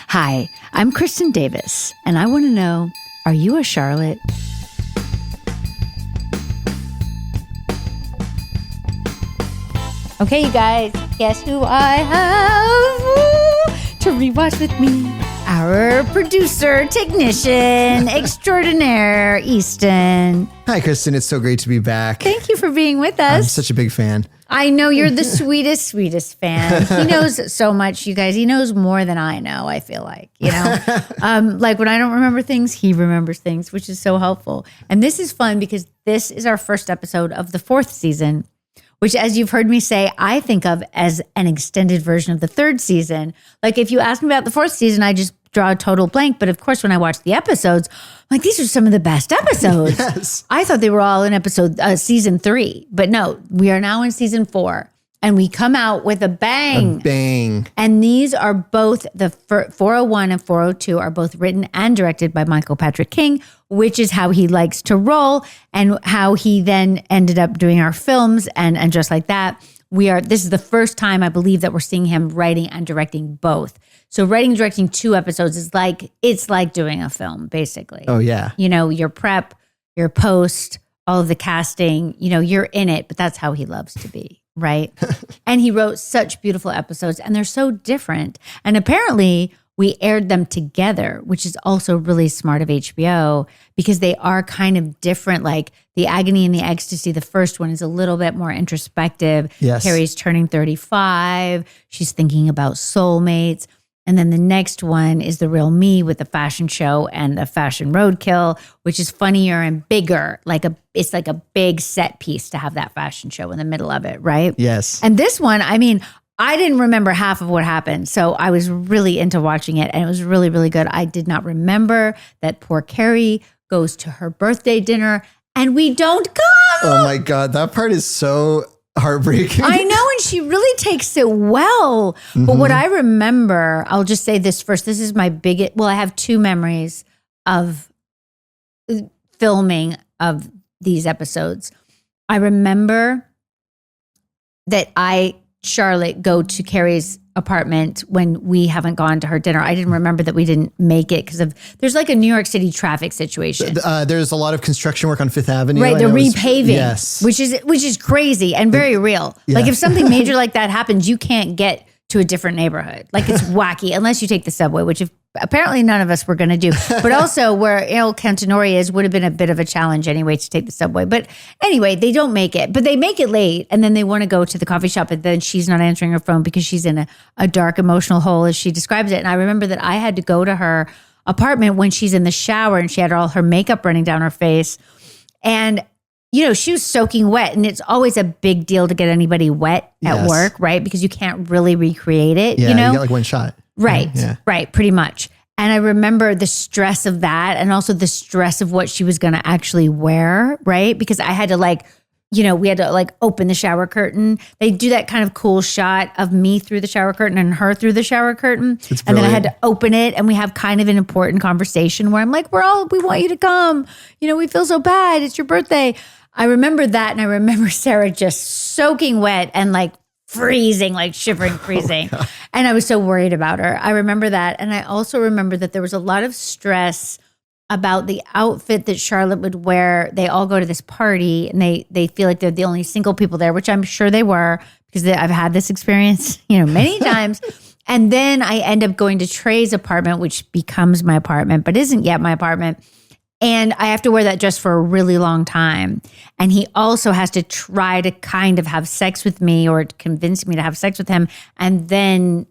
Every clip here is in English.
Hi, I'm Kristin Davis, and I want to know, are you a Charlotte? Okay, you guys, guess who I have to rewatch with me? Our producer, technician, extraordinaire, Easton. Hi, Kristin. It's so great to be back. Thank you for being with us. I'm such a big fan. I know you're the sweetest fan. He knows so much, you guys. He knows more than I know, I feel like, like when I don't remember things, he remembers things, which is so helpful. And this is fun because this is our first episode of the 4th season, which, as you've heard me say, I think of as an extended version of the 3rd season. Like if you ask me about the 4th season, I just draw a total blank. But of course, when I watch the episodes, I'm like, these are some of the best episodes. Yes. I thought they were all in season 3, but no, we are now in season 4. And we come out with a bang. A bang. And these are both, the 401 and 402 are both written and directed by Michael Patrick King, which is how he likes to roll and how he then ended up doing our films and just like that. This is the first time I believe that we're seeing him writing and directing both. So writing and directing 2 episodes it's like doing a film, basically. Oh, yeah. Your prep, your post, all of the casting, you're in it, but that's how he loves to be. Right. And he wrote such beautiful episodes and they're so different. And apparently we aired them together, which is also really smart of HBO because they are kind of different. Like The Agony and the Ecstasy, the first one is a little bit more introspective. Yes. Carrie's turning 35. She's thinking about soulmates. And then the next one is The Real Me with the fashion show and the fashion roadkill, which is funnier and bigger. It's like a big set piece to have that fashion show in the middle of it, right? Yes. And this one, I didn't remember half of what happened. So I was really into watching it and it was really, really good. I did not remember that poor Carrie goes to her birthday dinner and we don't come. Oh my God. That part is so heartbreaking. I know, and she really takes it well. Mm-hmm. But what I remember, I'll just say this first. This is my biggest, I have 2 memories of filming of these episodes. I remember that Charlotte, go to Carrie's apartment when we haven't gone to her dinner. I didn't remember that we didn't make it because there's like a New York City traffic situation. There's a lot of construction work on 5th Avenue. Right, the repaving, yes. which is crazy and very real. Yeah. Like if something major like that happens, you can't get to a different neighborhood. Like it's wacky unless you take the subway, which apparently none of us were going to do. But also where Il Cantonori is would have been a bit of a challenge anyway to take the subway. But anyway, they don't make it. But they make it late and then they want to go to the coffee shop and then she's not answering her phone because she's in a dark emotional hole as she describes it. And I remember that I had to go to her apartment when she's in the shower and she had all her makeup running down her face. And she was soaking wet and it's always a big deal to get anybody wet at work, right? Because you can't really recreate it, you get like one shot. Right, right, pretty much. And I remember the stress of that and also the stress of what she was going to actually wear, right? Because I had to we had to open the shower curtain. They do that kind of cool shot of me through the shower curtain and her through the shower curtain. And then I had to open it and we have kind of an important conversation where I'm like, we want you to come. We feel so bad. It's your birthday. I remember that. And I remember Sarah just soaking wet and freezing, shivering, freezing. Oh, and I was so worried about her. I remember that. And I also remember that there was a lot of stress about the outfit that Charlotte would wear. They all go to this party and they feel like they're the only single people there, which I'm sure they were because I've had this experience, many times. And then I end up going to Trey's apartment, which becomes my apartment, but isn't yet my apartment. And I have to wear that dress for a really long time. And he also has to try to kind of have sex with me or convince me to have sex with him. And then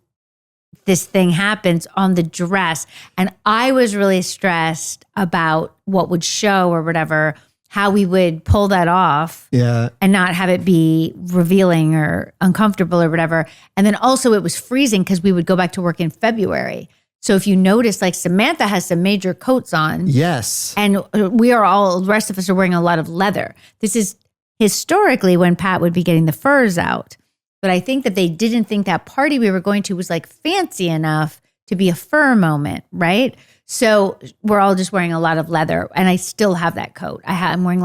this thing happens on the dress. And I was really stressed about what would show or whatever, how we would pull that off and not have it be revealing or uncomfortable or whatever. And then also it was freezing because we would go back to work in February. So if you notice, Samantha has some major coats on. Yes. And the rest of us are wearing a lot of leather. This is historically when Pat would be getting the furs out. But I think that they didn't think that party we were going to was fancy enough to be a fur moment, right? So we're all just wearing a lot of leather. And I still have that coat. I'm wearing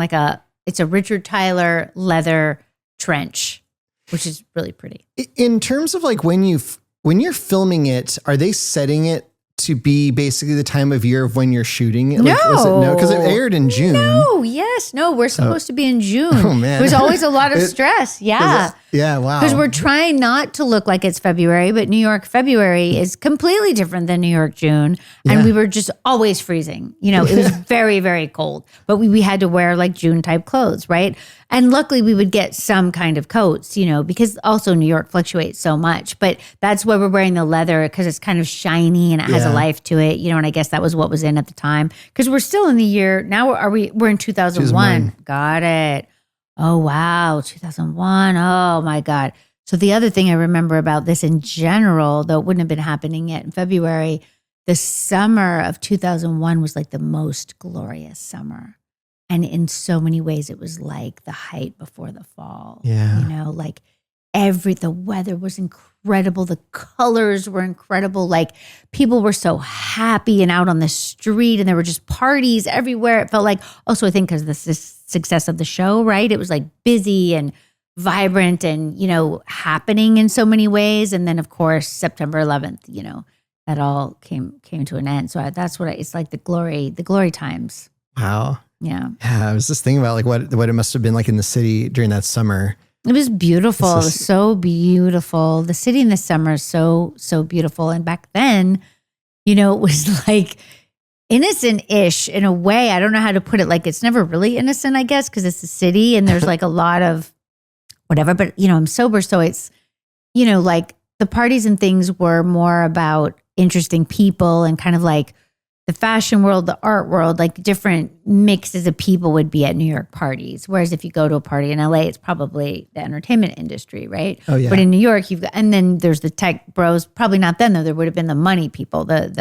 it's a Richard Tyler leather trench, which is really pretty. In terms of when you're filming it, are they setting it to be basically the time of year of when you're shooting? No. Because it aired in June. No, we're supposed to be in June. Oh, man. It was always a lot of stress. Yeah. Wow. Because we're trying not to look like it's February, but New York February is completely different than New York June. And we were just always freezing. It was very, very cold. But we had to wear like June type clothes, right? And luckily we would get some kind of coats, because also New York fluctuates so much. But that's why we're wearing the leather, because it's kind of shiny and it has a life to it, and I guess that was what was in at the time. Because we're still in the year, now we're in 2001. Got it. Oh, wow. 2001. Oh, my God. So the other thing I remember about this in general, though it wouldn't have been happening yet in February, the summer of 2001 was like the most glorious summer. And in so many ways, it was like the height before the fall. Yeah. Like the weather was incredible. The colors were incredible. Like people were so happy and out on the street, and there were just parties everywhere. It felt like, also I think because of the success of the show, right? It was like busy and vibrant and, happening in so many ways. And then of course, September 11th, that all came to an end. So that's what it's like the glory times. Wow. Yeah. I was just thinking about like what it must have been like in the city during that summer. It was beautiful. It was so beautiful. The city in the summer is so, so beautiful. And back then, it was like innocent-ish in a way. I don't know how to put it. Like it's never really innocent, I guess, because it's a city and there's like a lot of whatever. But, I'm sober. So it's, like the parties and things were more about interesting people and kind of like the fashion world, the art world, like different mixes of people would be at New York parties. Whereas if you go to a party in LA, it's probably the entertainment industry, right? Oh, yeah. But in New York, and then there's the tech bros, probably not then though, there would have been the money people, the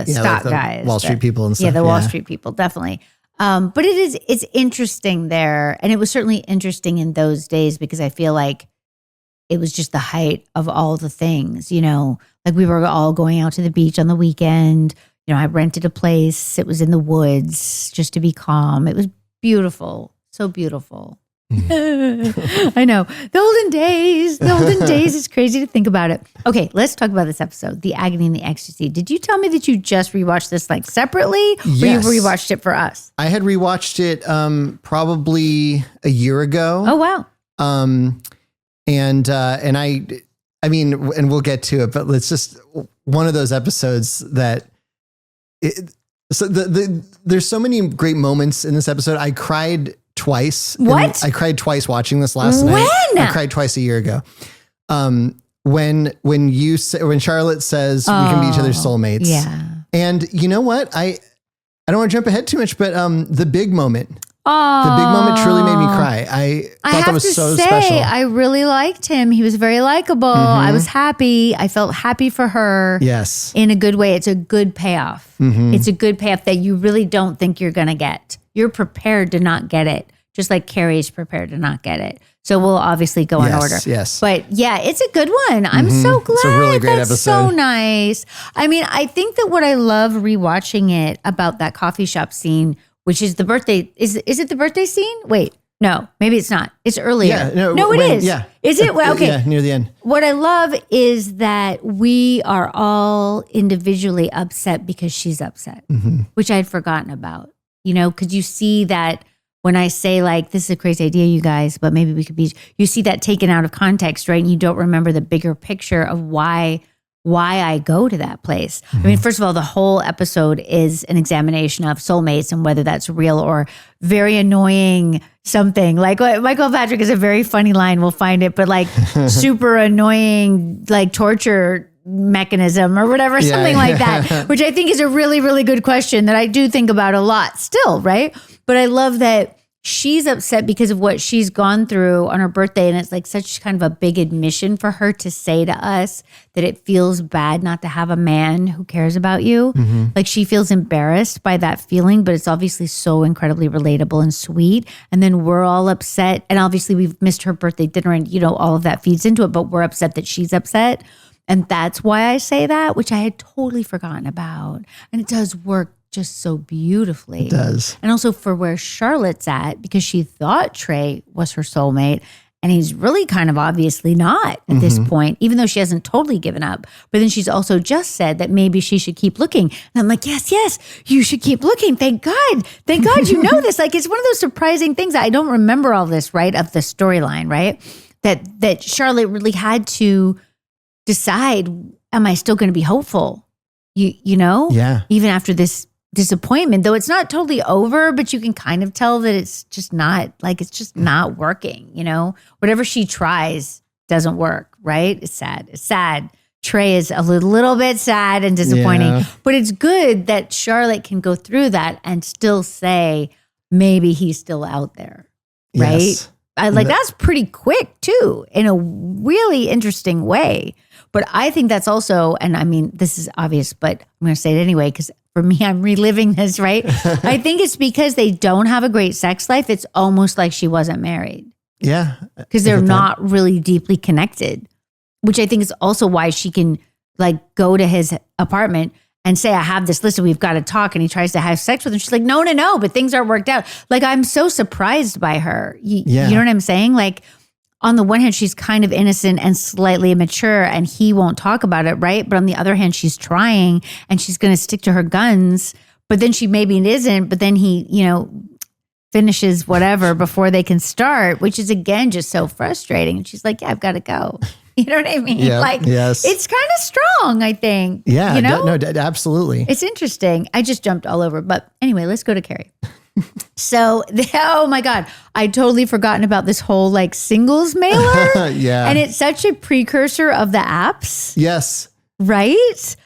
stock like the guys. Wall Street people and stuff. Yeah, the Wall Street people, definitely. But it's interesting there. And it was certainly interesting in those days because I feel like it was just the height of all the things, like we were all going out to the beach on the weekend. I rented a place. It was in the woods just to be calm. It was beautiful. So beautiful. I know. The olden days. It's crazy to think about it. Okay, let's talk about this episode, The Agony and the Ecstasy. Did you tell me that you just rewatched this like separately? Yes. Or you rewatched it for us? I had rewatched it probably a year ago. Oh, wow. And I mean, and we'll get to it, but it's just one of those episodes that there's so many great moments in this episode. I cried twice. What? I cried twice watching this last night. I cried twice a year ago. When Charlotte says we can be each other's soulmates. Yeah. And you know what? I don't want to jump ahead too much, but the big moment. Oh, the big moment truly made me cry. I thought that was so special. I really liked him. He was very likable. I was happy. I felt happy for her. Yes. In a good way. It's a good payoff. It's a good payoff that you really don't think you're going to get. You're prepared to not get it, just like Carrie's prepared to not get it. So we'll obviously go in order. Yes. But yeah, it's a good one. I'm so glad. It's a really great That's episode. so nice. I mean, I think that what I love rewatching it about that coffee shop scene, which is the birthday. Is it the birthday scene? Wait, no, maybe it's not. It's earlier. Yeah, no, it is. Yeah. Is it? Well, okay. Yeah, near the end. What I love is that we are all individually upset because she's upset, which I'd forgotten about, because you see that when I say like, this is a crazy idea, you guys, but maybe we could be, you see that taken out of context, right? And you don't remember the bigger picture of why I go to that place. I mean, first of all, the whole episode is an examination of soulmates and whether that's real or very annoying something. Like Michael Patrick is a very funny line, we'll find it, but like super annoying, like torture mechanism or whatever, something like that, which I think is a really, really good question that I do think about a lot still, right? But I love that she's upset because of what she's gone through on her birthday. And it's like such kind of a big admission for her to say to us that it feels bad not to have a man who cares about you. Like she feels embarrassed by that feeling, but it's obviously so incredibly relatable and sweet. And then we're all upset. And obviously we've missed her birthday dinner and, all of that feeds into it, but we're upset that she's upset. And that's why I say that, which I had totally forgotten about. And it does work just so beautifully. It does. And also for where Charlotte's at, because she thought Trey was her soulmate. And he's really kind of obviously not at this point, even though she hasn't totally given up. But then she's also just said that maybe she should keep looking. And I'm like, yes, you should keep looking. Thank God you know this. Like, it's one of those surprising things. I don't remember all this, right, of the storyline, right? That Charlotte really had to decide, am I still going to be hopeful? You know? Yeah. Even after this disappointment, though it's not totally over, but you can kind of tell that it's just not working, you know? Whatever she tries doesn't work, right? It's sad. Trey is a little bit sad and disappointing, but it's good that Charlotte can go through that and still say, maybe he's still out there, right? Yes. That's pretty quick too, in a really interesting way. But I think that's also, and I mean, this is obvious, but I'm going to say it anyway, because for me, I'm reliving this, right? I think it's because they don't have a great sex life. It's almost like she wasn't married. Yeah. Because they're not really deeply connected, which I think is also why she can like go to his apartment and say, I have this list and we've got to talk. And he tries to have sex with her. She's like, no, but things aren't worked out. Like, I'm so surprised by her. You know what I'm saying? Like, on the one hand, she's kind of innocent and slightly immature and he won't talk about it, right? But on the other hand, she's trying and she's going to stick to her guns. But then she maybe isn't. But then he, you know, finishes whatever before they can start, which is, again, just so frustrating. And she's like, yeah, I've got to go. You know what I mean? Yeah, like, yes. It's kind of strong, I think. Yeah, you know? Absolutely. It's interesting. I just jumped all over. But anyway, let's go to Carrie. So, oh my God, I'd totally forgotten about this whole like singles mailer. Yeah. And it's such a precursor of the apps. Yes. Right?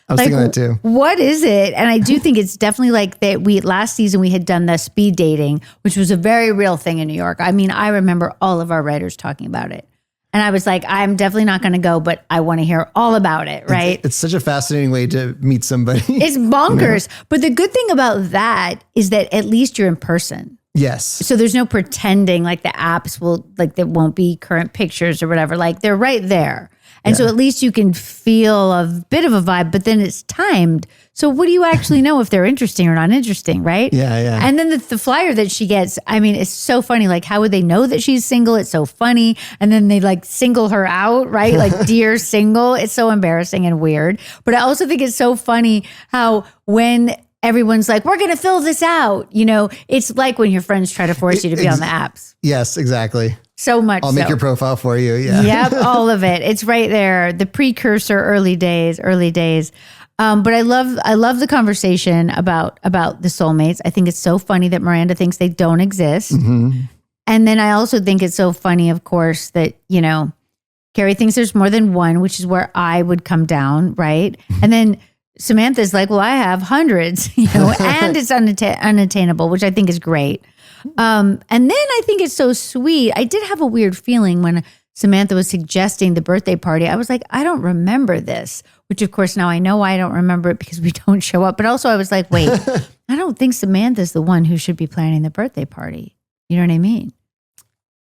I was thinking that too. What is it? And I do think it's definitely like that. Last season we had done the speed dating, which was a very real thing in New York. I mean, I remember all of our writers talking about it. And I was like, I'm definitely not going to go, but I want to hear all about it, right? It's such a fascinating way to meet somebody. It's bonkers. Yeah. But the good thing about that is that at least you're in person. Yes. So there's no pretending like the apps will, like there won't be current pictures or whatever. Like they're right there. And so at least you can feel a bit of a vibe, but then it's timed. So what do you actually know if they're interesting or not interesting, right? Yeah. And then the flyer that she gets, I mean, it's so funny. Like, how would they know that she's single? It's so funny. And then they like single her out, right? Like, dear single. It's so embarrassing and weird. But I also think it's so funny how when everyone's like, we're going to fill this out, you know, it's like when your friends try to force you to be on the apps. Yes, exactly. So much. I'll make your profile for you. Yeah. Yep. All of it. It's right there. The precursor, early days. But I love the conversation about the soulmates. I think it's so funny that Miranda thinks they don't exist. Mm-hmm. And then I also think it's so funny, of course, that, you know, Carrie thinks there's more than one, which is where I would come down. Right. Mm-hmm. And then Samantha's like, well, I have hundreds, you know, and it's unattainable, which I think is great. And then I think it's so sweet. I did have a weird feeling when Samantha was suggesting the birthday party. I was like, I don't remember this, which of course now I know why I don't remember it because we don't show up. But also I was like, wait, I don't think Samantha's the one who should be planning the birthday party. You know what I mean?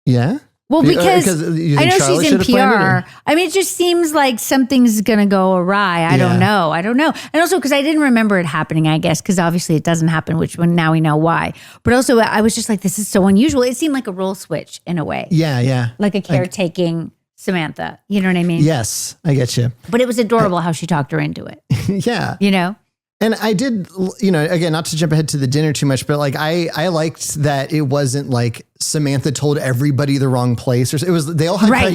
Yeah. Well, because I know Charlotte she's in PR. I mean, it just seems like something's going to go awry. I don't know. And also because I didn't remember it happening, I guess, because obviously it doesn't happen, which now we know why. But also I was just like, this is so unusual. It seemed like a role switch in a way. Yeah. Like a caretaking Samantha. You know what I mean? Yes, I get you. But it was adorable how she talked her into it. Yeah. You know? And I did, you know, again, not to jump ahead to the dinner too much, but like I liked that it wasn't like Samantha told everybody the wrong place, or it was they all had right. I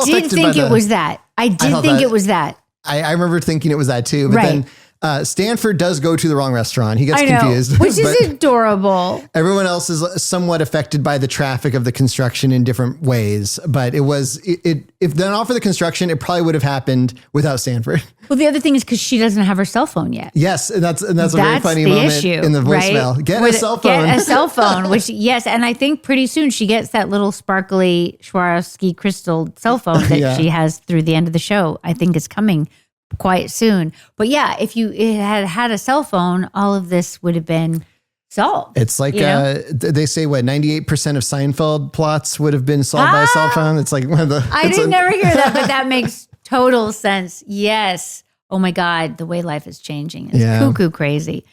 did think it was that. I did think it was that. I remember thinking it was that too, but right. then Stanford does go to the wrong restaurant. He gets confused, which is adorable. Everyone else is somewhat affected by the traffic of the construction in different ways, but if not for the construction, it probably would have happened without Stanford. Well, the other thing is because she doesn't have her cell phone yet. Yes, and that's a very funny moment issue, in the voicemail. Right? Get a cell phone. Get a cell phone, which yes, and I think pretty soon she gets that little sparkly Swarovski crystal cell phone that she has through the end of the show. I think is coming quite soon. But yeah, if you had a cell phone, all of this would have been solved. It's like they say 98% of Seinfeld plots would have been solved by a cell phone. It's like one of the. I didn't never hear that, but that makes total sense. Yes. Oh my God, the way life is changing is cuckoo crazy.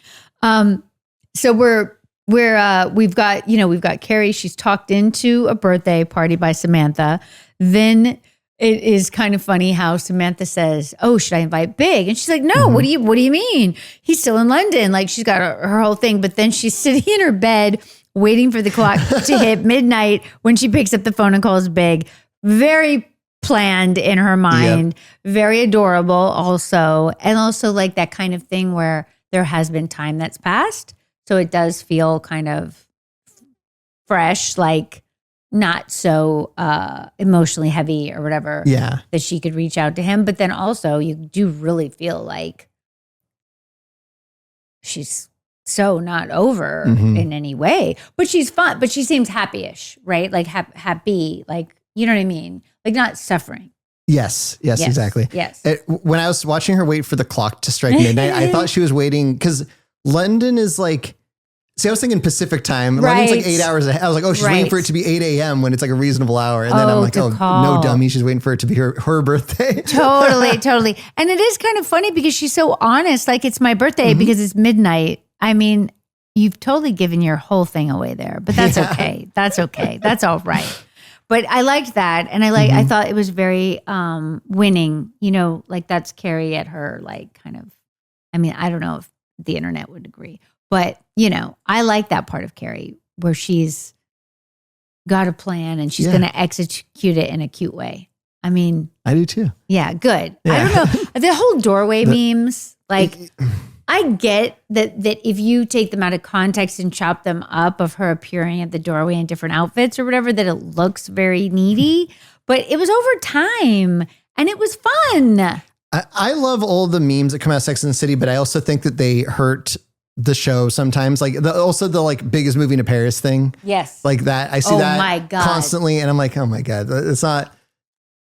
So we're we've got Carrie. She's talked into a birthday party by Samantha. Then it is kind of funny how Samantha says, "Oh, should I invite Big?" And she's like, "No. What do you mean? He's still in London." Like she's got her whole thing. But then she's sitting in her bed waiting for the clock to hit midnight when she picks up the phone and calls Big. Very planned in her mind. Very adorable also, and also like that kind of thing where there has been time that's passed, so it does feel kind of fresh, like. Not so emotionally heavy or whatever that she could reach out to him. But then also you do really feel like she's so not over in any way. But she's fun. But she seems happy-ish, right? Like happy, like, you know what I mean? Like not suffering. Yes, exactly. Yes. When I was watching her wait for the clock to strike midnight, I thought she was waiting because London is like, see, I was thinking Pacific time. London's like 8 hours ahead. I was like, oh, she's waiting for it to be 8 a.m. when it's like a reasonable hour. And then I'm like, oh, no dummy. She's waiting for it to be her birthday. Totally. And it is kind of funny because she's so honest. Like, it's my birthday because it's midnight. I mean, you've totally given your whole thing away there, but that's okay. That's okay. That's all right. But I liked that. And I thought it was very winning, like that's Carrie at her, like kind of, I mean, I don't know if the internet would agree. But, I like that part of Carrie where she's got a plan and she's going to execute it in a cute way. I mean, I do too. Yeah, good. Yeah. I don't know. The whole doorway memes, like I get that if you take them out of context and chop them up of her appearing at the doorway in different outfits or whatever, that it looks very needy. But it was over time and it was fun. I love all the memes that come out of Sex and the City, but I also think that they hurt the show sometimes, like the biggest movie to Paris thing. Yes. Like that. I see that constantly. And I'm like, oh my God, it's not,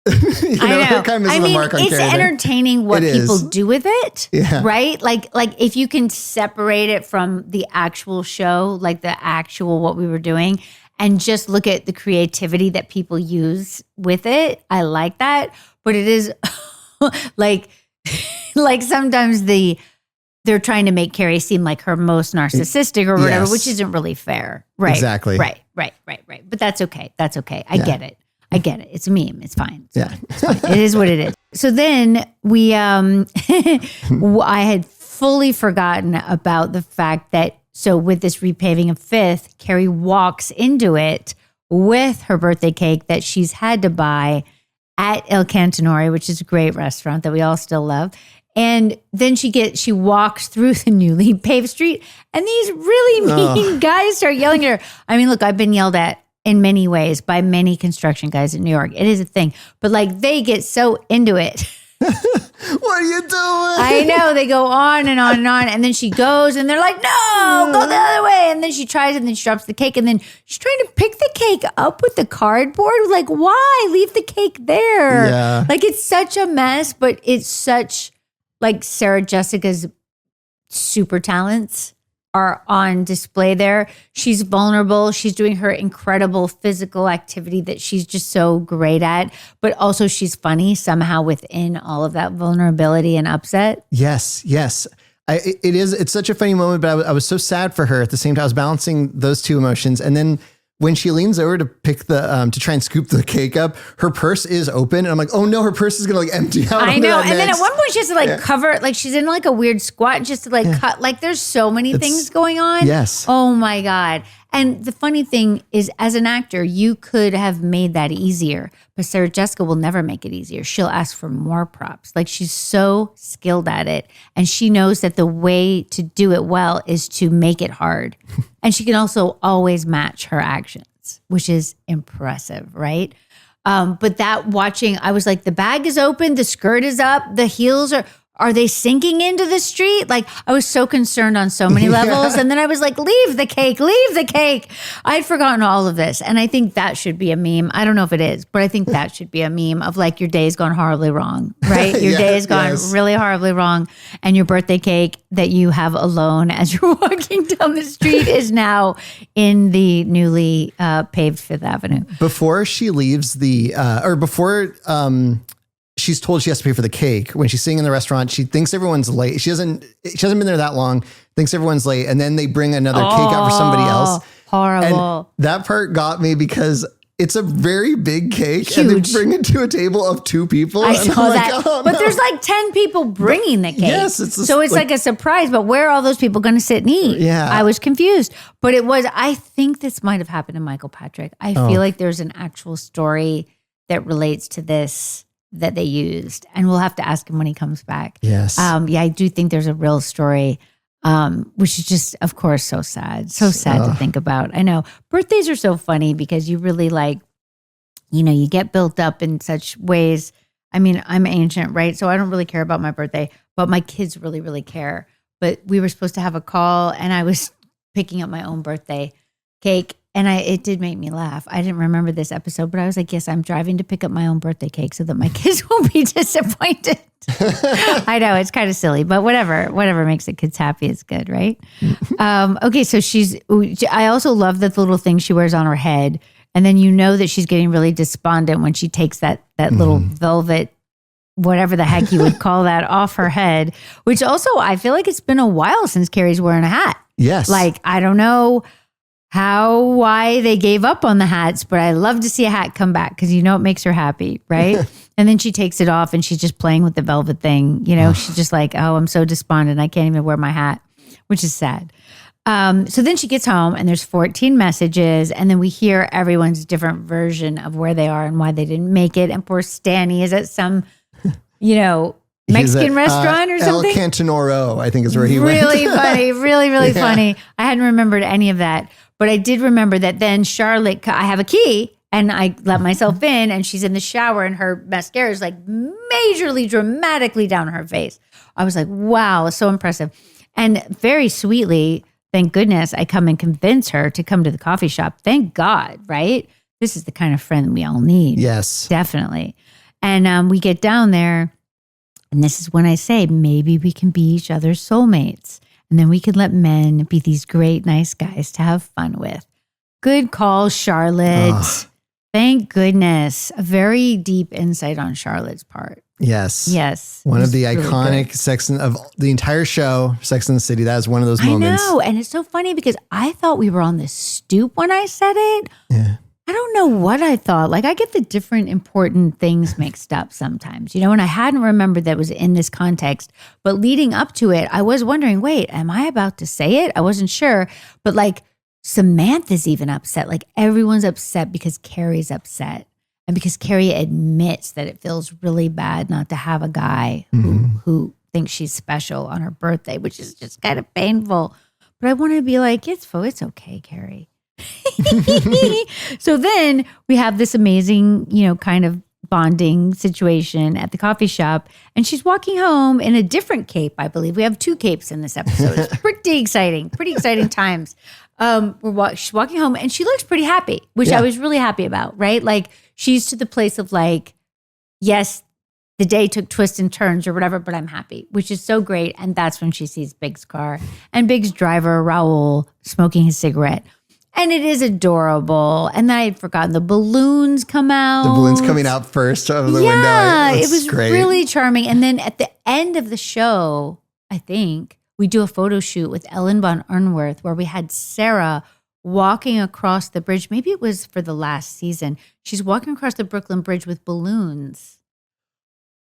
I know. Kind of the mark on it's entertaining what people do with it. Yeah. Right. Like if you can separate it from the actual show, like the actual, what we were doing, and just look at the creativity that people use with it. I like that. But it is like sometimes they're trying to make Carrie seem like her most narcissistic or whatever, which isn't really fair. Right. Exactly. Right. But that's okay. I get it. It's a meme. It's fine. It's fine. It is what it is. So then I had fully forgotten about the fact that, so with this repaving of Fifth, Carrie walks into it with her birthday cake that she's had to buy at Il Cantinore, which is a great restaurant that we all still love. And then she walks through the newly paved street and these really mean guys start yelling at her. I mean, look, I've been yelled at in many ways by many construction guys in New York. It is a thing. But like they get so into it. What are you doing? I know. They go on and on and on. And then she goes and they're like, no, go the other way. And then she tries and then she drops the cake. And then she's trying to pick the cake up with the cardboard. Like, why? Leave the cake there. Yeah. Like it's such a mess, but it's such like Sarah Jessica's super talents are on display there. She's vulnerable. She's doing her incredible physical activity that she's just so great at, but also she's funny somehow within all of that vulnerability and upset. Yes. It's such a funny moment, but I was so sad for her at the same time. I was balancing those two emotions. And then when she leans over to pick to try and scoop the cake up, her purse is open. And I'm like, oh no, her purse is going to like empty out. I know. And then at one point she has to like cover, like she's in like a weird squat and just to like cut, like there's so many things going on. Yes. Oh my God. And the funny thing is, as an actor, you could have made that easier, but Sarah Jessica will never make it easier. She'll ask for more props. Like she's so skilled at it. And she knows that the way to do it well is to make it hard. And she can also always match her actions, which is impressive, right? But that watching, I was like, the bag is open, the skirt is up, the heels are they sinking into the street? Like I was so concerned on so many levels. And then I was like, leave the cake. I'd forgotten all of this. And I think that should be a meme. I don't know if it is, but I think that should be a meme of like your day's gone horribly wrong, right? Your day has gone really horribly wrong. And your birthday cake that you have alone as you're walking down the street is now in the newly paved Fifth Avenue. Before she leaves before she's told she has to pay for the cake. When she's sitting in the restaurant, she thinks everyone's late. She hasn't been there that long, thinks everyone's late. And then they bring another cake out for somebody else. Horrible. And that part got me because it's a very big cake. Huge. And they bring it to a table of 2 people. I and saw I'm that. like, oh, but no. there's like 10 people bringing the cake. Yes. So it's like a surprise, but where are all those people going to sit and eat? Yeah. I was confused. But I think this might have happened to Michael Patrick. I feel like there's an actual story that relates to this that they used. And we'll have to ask him when he comes back. Yes. I do think there's a real story, which is just, of course, so sad. So sad to think about. I know. Birthdays are so funny because you really you get built up in such ways. I mean, I'm ancient, right? So I don't really care about my birthday, but my kids really, really care. But we were supposed to have a call and I was picking up my own birthday cake and it did make me laugh. I didn't remember this episode, but I was like, yes, I'm driving to pick up my own birthday cake so that my kids won't be disappointed. I know it's kind of silly, but whatever makes the kids happy is good, right? Okay, so I also love the little thing she wears on her head. And then you know that she's getting really despondent when she takes that little velvet, whatever the heck you would call that, off her head, which also I feel like it's been a while since Carrie's wearing a hat. Yes. Like, I don't know why they gave up on the hats, but I love to see a hat come back because it makes her happy, right? And then she takes it off and she's just playing with the velvet thing. She's just like, oh, I'm so despondent. I can't even wear my hat, which is sad. So then she gets home and there's 14 messages and then we hear everyone's different version of where they are and why they didn't make it. And poor Stanny is at some, Mexican restaurant or something. El Cantinoro, I think is where he went. Really funny. Really, really funny. I hadn't remembered any of that, but I did remember that then Charlotte, I have a key and I let myself in and she's in the shower and her mascara is like majorly dramatically down her face. I was like, wow, so impressive. And very sweetly, thank goodness I come and convince her to come to the coffee shop. Thank God, right? This is the kind of friend we all need. Yes. Definitely. And we get down there, and this is when I say, maybe we can be each other's soulmates. And then we can let men be these great, nice guys to have fun with. Good call, Charlotte. Thank goodness. A very deep insight on Charlotte's part. Yes. One of the really iconic of the entire show, Sex and the City. That is one of those moments. I know. And it's so funny because I thought we were on the stoop when I said it. Yeah. I don't know what I thought. Like I get the different important things mixed up sometimes, and I hadn't remembered that it was in this context. But leading up to it, I was wondering, wait, am I about to say it? I wasn't sure. But like Samantha's even upset. Like everyone's upset because Carrie's upset. And because Carrie admits that it feels really bad not to have a guy who thinks she's special on her birthday, which is just kind of painful. But I want to be like, it's okay, Carrie. So then we have this amazing, kind of bonding situation at the coffee shop. And she's walking home in a different cape, I believe. We have 2 capes in this episode. It's pretty exciting times. She's walking home and she looks pretty happy, which I was really happy about, right? Like she's to the place of like, yes, the day took twists and turns or whatever, but I'm happy, which is so great. And that's when she sees Big's car and Big's driver, Raul, smoking his cigarette. And it is adorable. And then I had forgotten the balloons come out. The balloons coming out first of the window. Yeah, it was great. Really charming. And then at the end of the show, I think, we do a photo shoot with Ellen von Unwerth where we had Sarah walking across the bridge. Maybe it was for the last season. She's walking across the Brooklyn Bridge with balloons.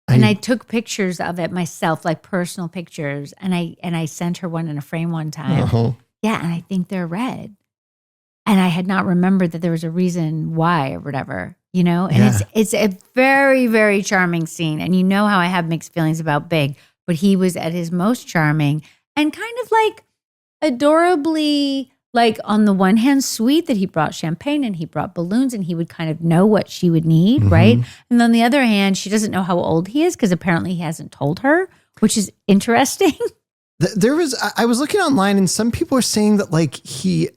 And I took pictures of it myself, like personal pictures. And I sent her one in a frame one time. Uh-huh. Yeah, and I think they're red. And I had not remembered that there was a reason why or whatever, And it's a very, very charming scene. And you know how I have mixed feelings about Big, but he was at his most charming and kind of like adorably, like on the one hand, sweet that he brought champagne and he brought balloons and he would kind of know what she would need, right? And on the other hand, she doesn't know how old he is because apparently he hasn't told her, which is interesting. I was looking online and some people are saying that like he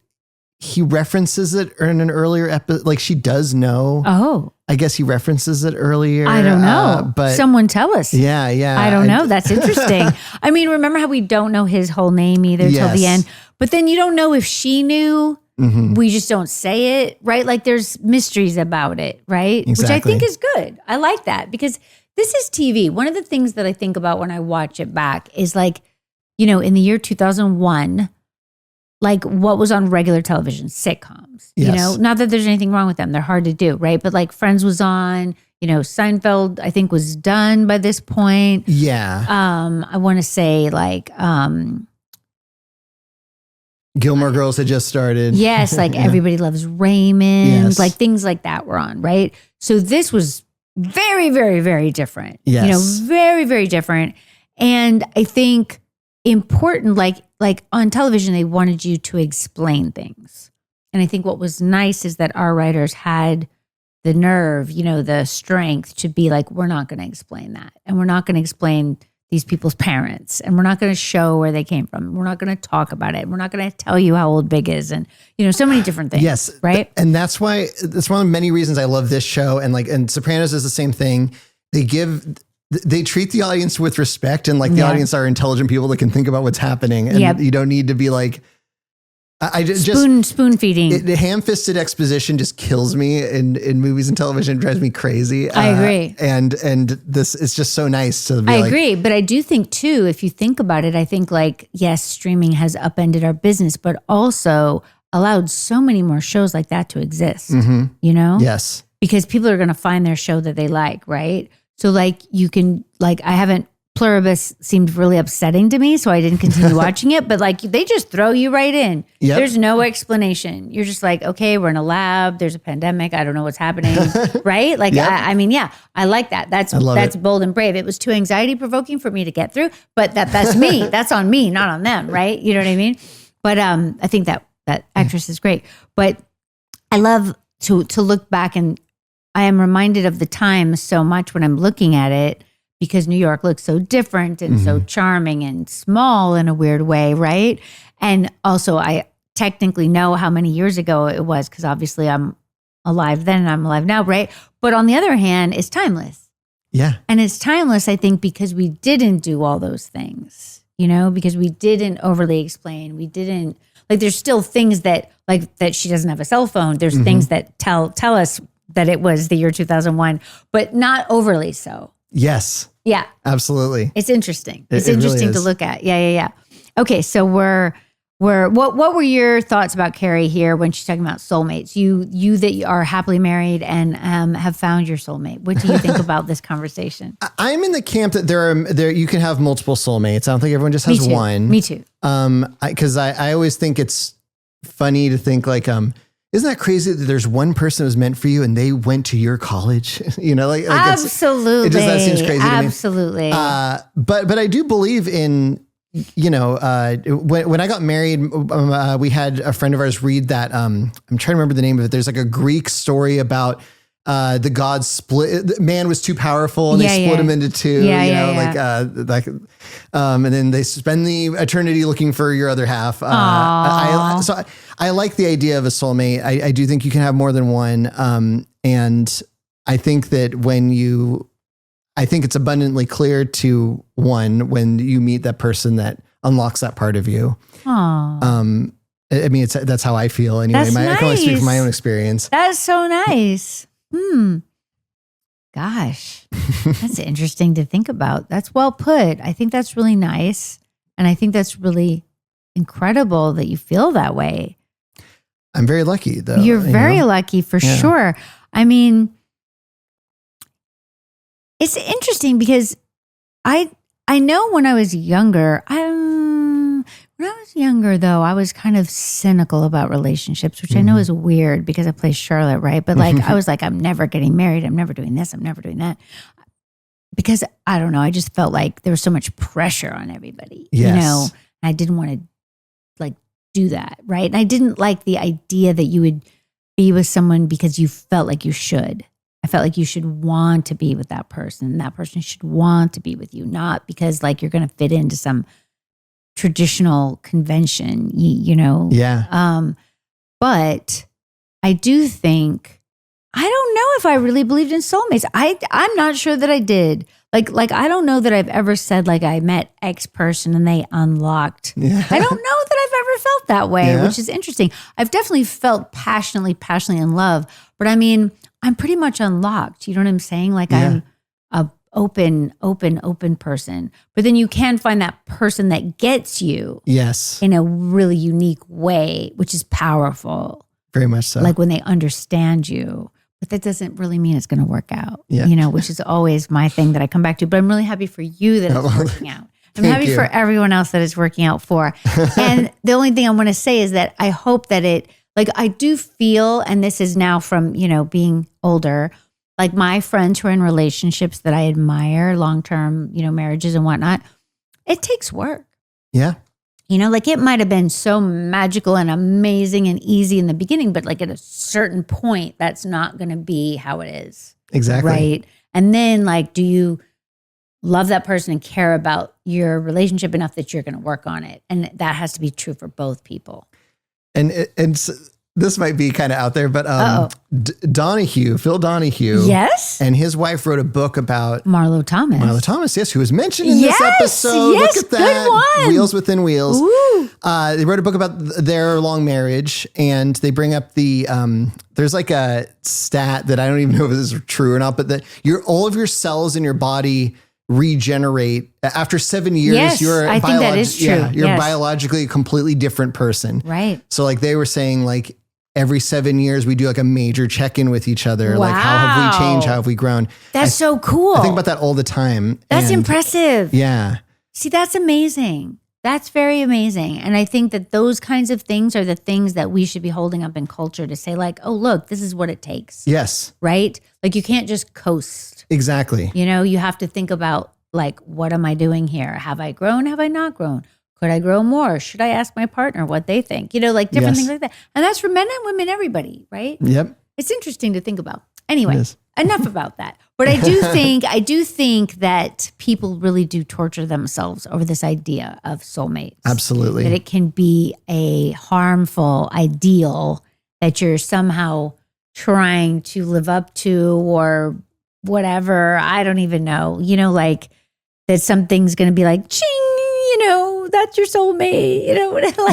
references it in an earlier episode. Like she does know. Oh, I guess he references it earlier. I don't know. But someone tell us. Yeah. I don't know. That's interesting. I mean, remember how we don't know his whole name either till the end, but then you don't know if she knew. We just don't say it, right? Like there's mysteries about it, right? Exactly. Which I think is good. I like that because this is TV. One of the things that I think about when I watch it back is like, you know, in the year 2001, like what was on regular television, sitcoms, Yes. you know, not that there's anything wrong with them. They're hard to do, right? But like Friends was on, you know, Seinfeld, I think was done by this point. Yeah. I want to say like, Gilmore Girls had just started. yes, like Everybody Loves Raymond, Yes. like things like that were on, right? So this was very, very, very different. Yes. You know, very, very different. And I think important, like on television, they wanted you to explain things. And I think what was nice is that our writers had the nerve, you know, the strength to be like, we're not going to explain that. And we're not going to explain these people's parents. And we're not going to show where they came from. We're not going to talk about it. We're not going to tell you how old Big is. And, you know, so many different things. Yes. Right. And that's one of the many reasons I love this show. And Sopranos is the same thing. They treat the audience with respect, and like the audience are intelligent people that can think about what's happening. And you don't need to be like, spoon feeding. The ham-fisted exposition just kills me in movies and television. It drives me crazy. I agree. And this is just so nice to be I agree. But I do think too, if you think about it, I think like, yes, streaming has upended our business, but also allowed so many more shows like that to exist, you know? Yes. Because people are going to find their show that they like, right? So like you can, like Pluribus seemed really upsetting to me, so I didn't continue watching it. But like they just throw you right in. Yep. There's no explanation. You're just like, okay, we're in a lab. There's a pandemic. I don't know what's happening, right? Like, Yep. I mean, yeah, I like that. That's bold and brave. It was too anxiety provoking for me to get through, but that's me. That's on me, not on them, right? You know what I mean? But I think that actress is great. But I love to look back, and I am reminded of the time so much when I'm looking at it, because New York looks so different and so charming and small in a weird way, right? And also I technically know how many years ago it was, because obviously I'm alive then and I'm alive now, right? But on the other hand, it's timeless. Yeah. And it's timeless, I think, because we didn't do all those things, you know, because we didn't overly explain. We didn't, like, there's still things that, like, that she doesn't have a cell phone. There's things that tell us that it was the year 2001, but not overly so. Yes. Yeah. Absolutely. It's interesting. It It's interesting really to is. look at. Yeah. Okay, so what were your thoughts about Carrie here when she's talking about soulmates? You that are happily married and have found your soulmate. What do you think about this conversation? I'm in the camp that there you can have multiple soulmates. I don't think everyone just has one. Me too. Because I always think it's funny to think like, isn't that crazy that there's one person that was meant for you and they went to your college? You know, like Absolutely. that seems crazy Absolutely. to me. But I do believe in, you know, when I got married, we had a friend of ours read that. I'm trying to remember the name of it. There's like a Greek story about the gods split. Man was too powerful, and they split him into two. And then they spend the eternity looking for your other half. So I like the idea of a soulmate. I do think you can have more than one. And I think that I think it's abundantly clear to one when you meet that person that unlocks that part of you. Aww. I mean, that's how I feel anyway. That's I can only speak nice. from my own experience. That's so nice. Gosh, that's interesting to think about. That's well put. I think that's really nice. And I think that's really incredible that you feel that way. I'm very lucky though. You're very lucky for sure. I mean, it's interesting because I know when I was younger, though, I was kind of cynical about relationships, which I know is weird because I play Charlotte, right? But like, I was like, I'm never getting married. I'm never doing this. I'm never doing that. Because I don't know. I just felt like there was so much pressure on everybody, you know, and I didn't want to like do that. Right. And I didn't like the idea that you would be with someone because you felt like you should. I felt like you should want to be with that person, and that person should want to be with you, not because like you're going to fit into some traditional convention, you know? Yeah. But I do think, I don't know if I really believed in soulmates. I'm not sure that I did. Like I don't know that I've ever said like I met X person and they unlocked. Yeah. I don't know that I've ever felt that way, which is interesting. I've definitely felt passionately in love, but I mean, I'm pretty much unlocked. You know what I'm saying? Like I'm open person. But then you can find that person that gets you in a really unique way, which is powerful. Very much so. Like when they understand you. But that doesn't really mean it's going to work out, which is always my thing that I come back to. But I'm really happy for you that it's working out. I'm happy for everyone else that it's working out for. And the only thing I want to say is that I hope that I do feel, and this is now from, being older, like my friends who are in relationships that I admire, long-term, marriages and whatnot, it takes work. Yeah. It might have been so magical and amazing and easy in the beginning, but like at a certain point, that's not going to be how it is. Exactly. Right. And then do you love that person and care about your relationship enough that you're going to work on it? And that has to be true for both people. And this might be kind of out there, but Phil Donahue, yes, and his wife wrote a book about Marlo Thomas, yes, who was mentioned in this episode. Yes, look at that, good one. Wheels Within Wheels. They wrote a book about their long marriage, and they bring up the there's like a stat that I don't even know if this is true or not, but that all of your cells in your body regenerate after 7 years. Yes, I think that is true. Yeah, you're biologically a completely different person. Right. So they were saying every 7 years we do a major check-in with each other. Wow. How have we changed? How have we grown? That's so cool. I think about that all the time. That's impressive. Yeah. See, that's amazing. That's very amazing. And I think that those kinds of things are the things that we should be holding up in culture to say oh, look, this is what it takes. Yes. Right? You can't just coast. Exactly. You have to think about what am I doing here? Have I grown? Have I not grown? Could I grow more? Should I ask my partner what they think? Different things like that. And that's for men and women, everybody, right? Yep. It's interesting to think about. Anyway, enough about that. But I do think that people really do torture themselves over this idea of soulmates. Absolutely. That it can be a harmful ideal that you're somehow trying to live up to or whatever. I don't even know. That something's going to be ching, that's your soulmate.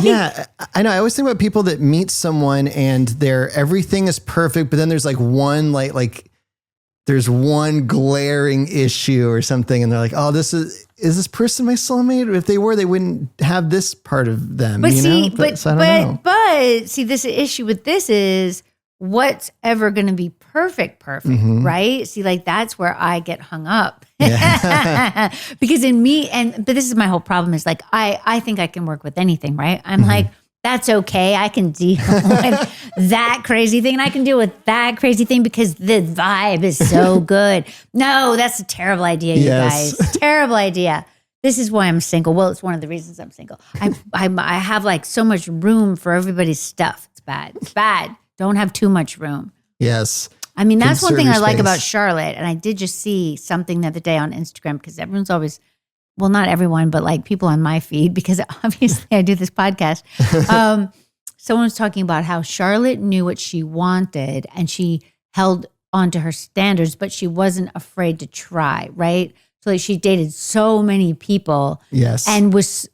Yeah, I know. I always think about people that meet someone and everything is perfect, but then there's one there's one glaring issue or something, and they're like, "Oh, is this person my soulmate? If they were, they wouldn't have this part of them." But so I don't know. But see, this issue with this is what's ever going to be perfect, right? See, that's where I get hung up. Yeah. Because but this is my whole problem is I think I can work with anything, right? I'm that's okay. I can deal with that crazy thing and I can deal with that crazy thing because the vibe is so good. No, that's a terrible idea, you guys. Terrible idea. This is why I'm single. Well, it's one of the reasons I'm single. I have so much room for everybody's stuff. It's bad. It's bad. Don't have too much room. Yes. I mean, that's one thing I like about Charlotte. And I did just see something the other day on Instagram because everyone's always, well, not everyone, but people on my feed, because obviously I do this podcast. Someone was talking about how Charlotte knew what she wanted and she held onto her standards, but she wasn't afraid to try, right? So she dated so many people. Yes. And was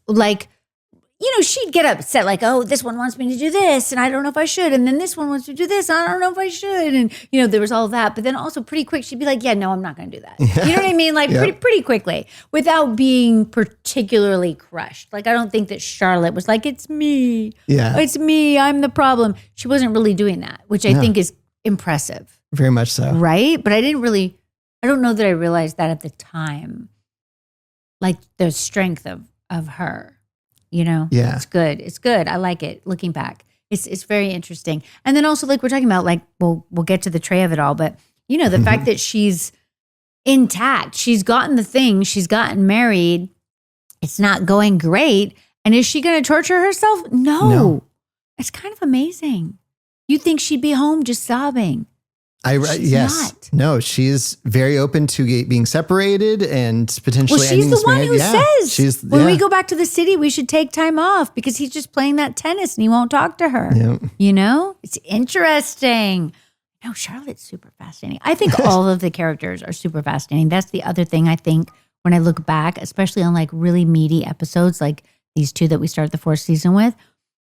she'd get upset oh, this one wants me to do this and I don't know if I should. And then this one wants to do this. And I don't know if I should. And, there was all that. But then also pretty quick, she'd be yeah, no, I'm not going to do that. You know what I mean? Pretty quickly without being particularly crushed. I don't think that Charlotte was it's me. Yeah. It's me. I'm the problem. She wasn't really doing that, which I think is impressive. Very much so. Right? But I don't know that I realized that at the time. The strength of her. Yeah. It's good. It's good. I like it. Looking back, it's very interesting. And then also, we're talking about, we'll get to the tray of it all, but the fact that she's intact, she's gotten the thing, she's gotten married. It's not going great. And is she going to torture herself? No. It's kind of amazing. You think she'd be home just sobbing? She's not. No, she's very open to being separated and potentially ending this marriage. Well, she's the one who says, when we go back to the city, we should take time off because he's just playing that tennis and he won't talk to her. Yep. It's interesting. No, Charlotte's super fascinating. I think all of the characters are super fascinating. That's the other thing I think when I look back, especially on really meaty episodes like these two that we started the 4th season with,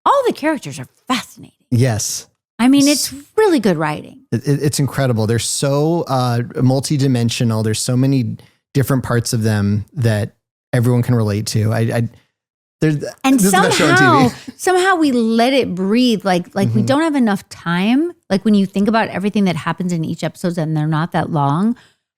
all the characters are fascinating. Yes. I mean, it's really good writing. It's incredible. They're so multidimensional. There's so many different parts of them that everyone can relate to. And somehow we let it breathe. Like we don't have enough time. Like when you think about everything that happens in each episode, and they're not that long,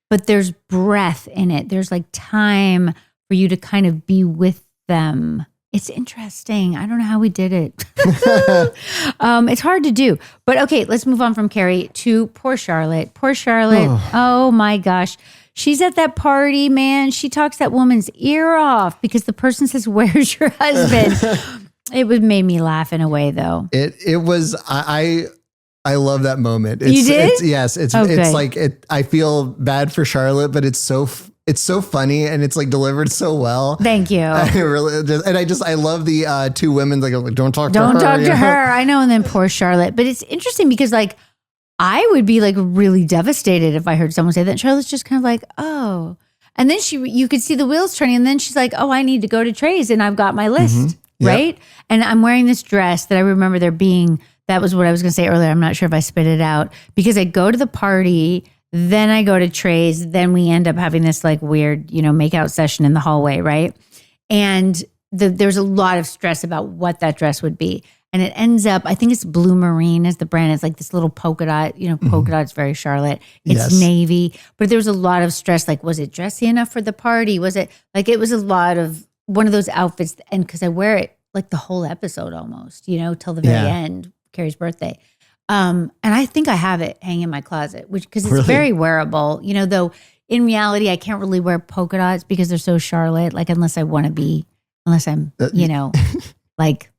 but there's breath in it. There's like time for you to kind of be with them. It's interesting. I don't know how we did it. It's hard to do. But okay, let's move on from Carrie to poor Charlotte. Poor Charlotte. Oh my gosh. She's at that party, man. She talks that woman's ear off because the person says, "Where's your husband?" Made me laugh in a way, though. It was. I love that moment. You did? Yes. It's like I feel bad for Charlotte, but it's so funny and it's like delivered so well. Thank you. I love the two women like don't talk to her. Don't talk to her. I know. And then poor Charlotte. But it's interesting because like I would be like really devastated if I heard someone say that. And Charlotte's just kind of like, oh. And then you could see the wheels turning. And then she's like, oh, I need to go to Trey's and I've got my list. Yep. Right. And I'm wearing this dress that I remember that was what I was going to say earlier. I'm not sure if I spit it out because I go to the party, then I go to Trey's, then we end up having this like weird, makeout session in the hallway. Right. And there's a lot of stress about what that dress would be. And it ends up, I think it's Blue Marine is the brand. It's like this little polka dot, polka dot's very Charlotte. It's navy, but there was a lot of stress. Like, was it dressy enough for the party? Was it like, it was a lot of one of those outfits. And cause I wear it like the whole episode almost, till the very end, Carrie's birthday. And I think I have it hanging in my closet, because it's very wearable, though in reality, I can't really wear polka dots because they're so Charlotte, like unless I'm, like,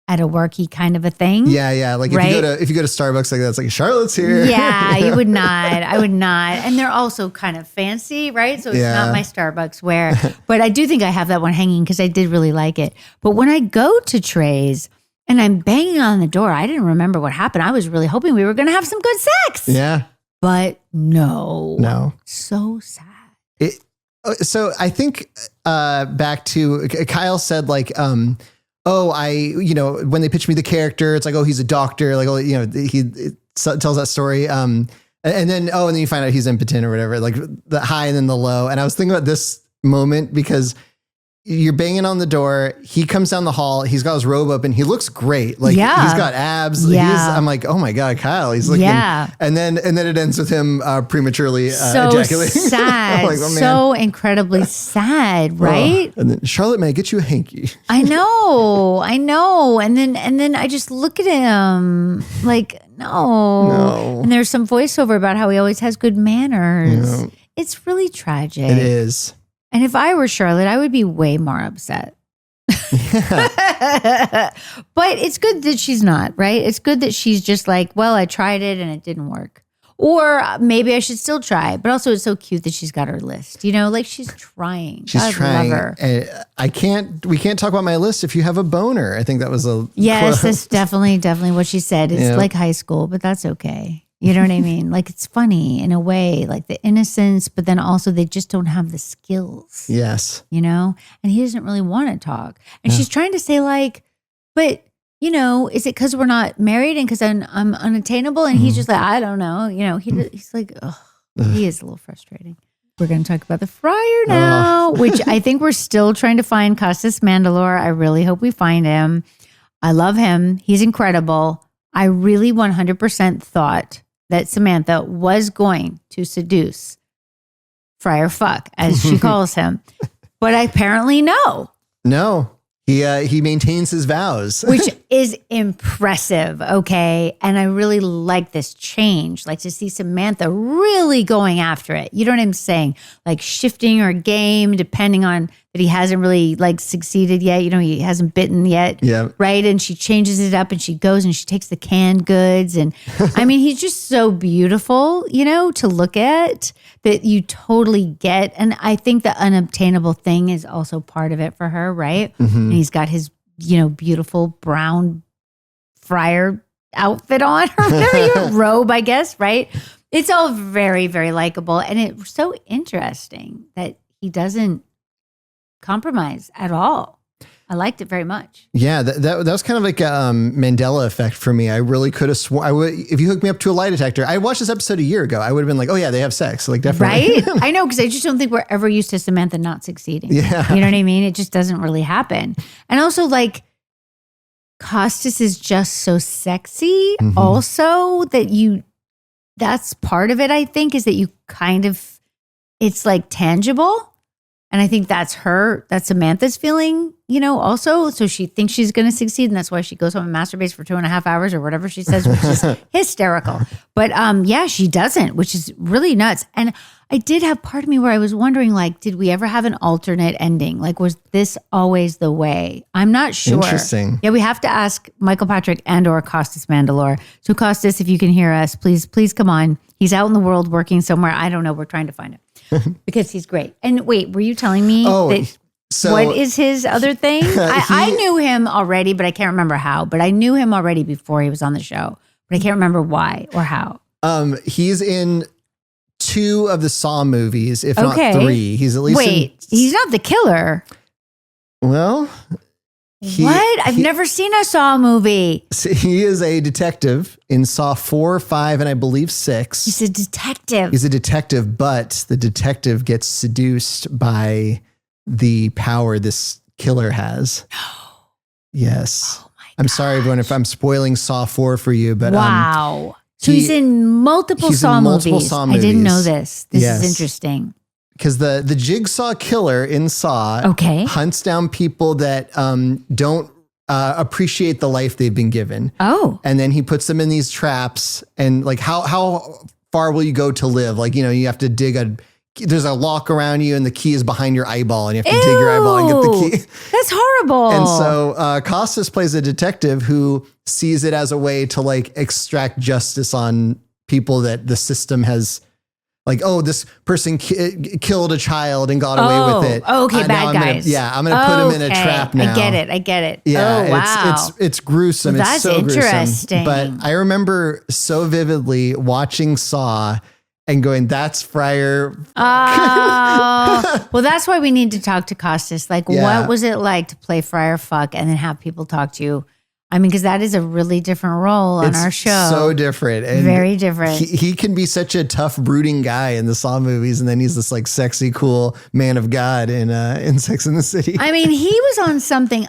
at a worky kind of a thing. Yeah. Like if you go to Starbucks, like that's like Charlotte's here. Yeah, you would not. I would not. And they're also kind of fancy, right? So it's not my Starbucks wear. But I do think I have that one hanging because I did really like it. But when I go to Trey's and I'm banging on the door, I didn't remember what happened. I was really hoping we were going to have some good sex. Yeah. But no. So sad. So I think back to Kyle said like, when they pitched me the character, it's like, oh, he's a doctor. Like, he tells that story. And then you find out he's impotent or whatever, like the high and then the low. And I was thinking about this moment because you're banging on the door. He comes down the hall. He's got his robe up and he looks great. Like he's got abs. Yeah. I'm like, oh my God, Kyle. He's looking. Yeah. And then it ends with him prematurely ejaculating. Sad. Like, oh, so incredibly sad, right? And then Charlotte, may I get you a hanky? I know. And then I just look at him like, no. And there's some voiceover about how he always has good manners. Yeah. It's really tragic. It is. And if I were Charlotte, I would be way more upset. But it's good that she's not, right? It's good that she's just like, well, I tried it and it didn't work. Or maybe I should still try. But also it's so cute that she's got her list, like she's trying. She's trying. Love her. We can't talk about my list if you have a boner. I think that was Yes, that's definitely what she said. It's like high school, but that's okay. You know what I mean? Like it's funny in a way, like the innocence, but then also they just don't have the skills. Yes. And he doesn't really want to talk. And she's trying to say like, but is it because we're not married and because I'm unattainable? And he's just like, I don't know. He's like, he is a little frustrating. We're going to talk about the Friar now, which I think we're still trying to find Costas Mandalore. I really hope we find him. I love him. He's incredible. I really 100% thought that Samantha was going to seduce Friar Fuck, as she calls him. But apparently no. No. He maintains his vows. Which is impressive, okay? And I really like this change, like to see Samantha really going after it. You know what I'm saying? Like shifting her game depending on that he hasn't really like succeeded yet. He hasn't bitten yet, right? And she changes it up and she goes and she takes the canned goods. And I mean, he's just so beautiful, to look at that you totally get. And I think the unobtainable thing is also part of it for her, right? Mm-hmm. And he's got his, beautiful brown friar outfit on or whatever, robe, I guess, right? It's all very, very likable. And it's so interesting that he doesn't compromise at all. I liked it very much. Yeah, that was kind of like a Mandela effect for me. I really could have sworn if you hooked me up to a lie detector, I watched this episode a year ago. I would have been like, oh yeah, they have sex. Like definitely. Right? I know, because I just don't think we're ever used to Samantha not succeeding. Yeah. You know what I mean? It just doesn't really happen. And also like Costas is just so sexy also that's part of it, I think, is that you kind of, it's like tangible. And I think that's Samantha's feeling, also. So she thinks she's going to succeed. And that's why she goes home and masturbates for 2.5 hours or whatever she says, which is hysterical. But yeah, she doesn't, which is really nuts. And I did have part of me where I was wondering, like, did we ever have an alternate ending? Like, was this always the way? I'm not sure. Interesting. Yeah, we have to ask Michael Patrick and or Costas Mandylor. So Costas, if you can hear us, please come on. He's out in the world working somewhere. I don't know. We're trying to find him. Because he's great. And wait, were you telling me what is his other thing? I knew him already, but I can't remember how. But I knew him already before he was on the show, but I can't remember why or how. He's in 2 of the Saw movies, if not 3. He's at least he's not the killer. Well, I've never seen a Saw movie. He is a detective in Saw 4, 5, and I believe 6. He's a detective. He's a detective, but the detective gets seduced by the power this killer has. No. Yes. Oh my I'm sorry, everyone, if I'm spoiling Saw 4 for you, but wow. So he's in multiple Saw movies. I didn't know this. This is interesting. Because the jigsaw killer in Saw hunts down people that don't appreciate the life they've been given. Oh. And then he puts them in these traps. And like, how far will you go to live? Like, you have to there's a lock around you and the key is behind your eyeball and you have to dig your eyeball and get the key. That's horrible. And so Costas plays a detective who sees it as a way to like extract justice on people that the system has. Like, oh, this person killed a child and got away with it. Okay, bad guys. I'm going to put him in a trap now. I get it. Yeah, wow. It's gruesome. Well, it's so interesting. Gruesome. But I remember so vividly watching Saw and going, that's Friar. Well, that's why we need to talk to Costas. Like, what was it like to play Friar Fuck and then have people talk to you? I mean, because that is a really different role on our show. So different. And very different. He can be such a tough, brooding guy in the Saw movies, and then he's this like sexy, cool man of God in Sex and the City. I mean, he was on something.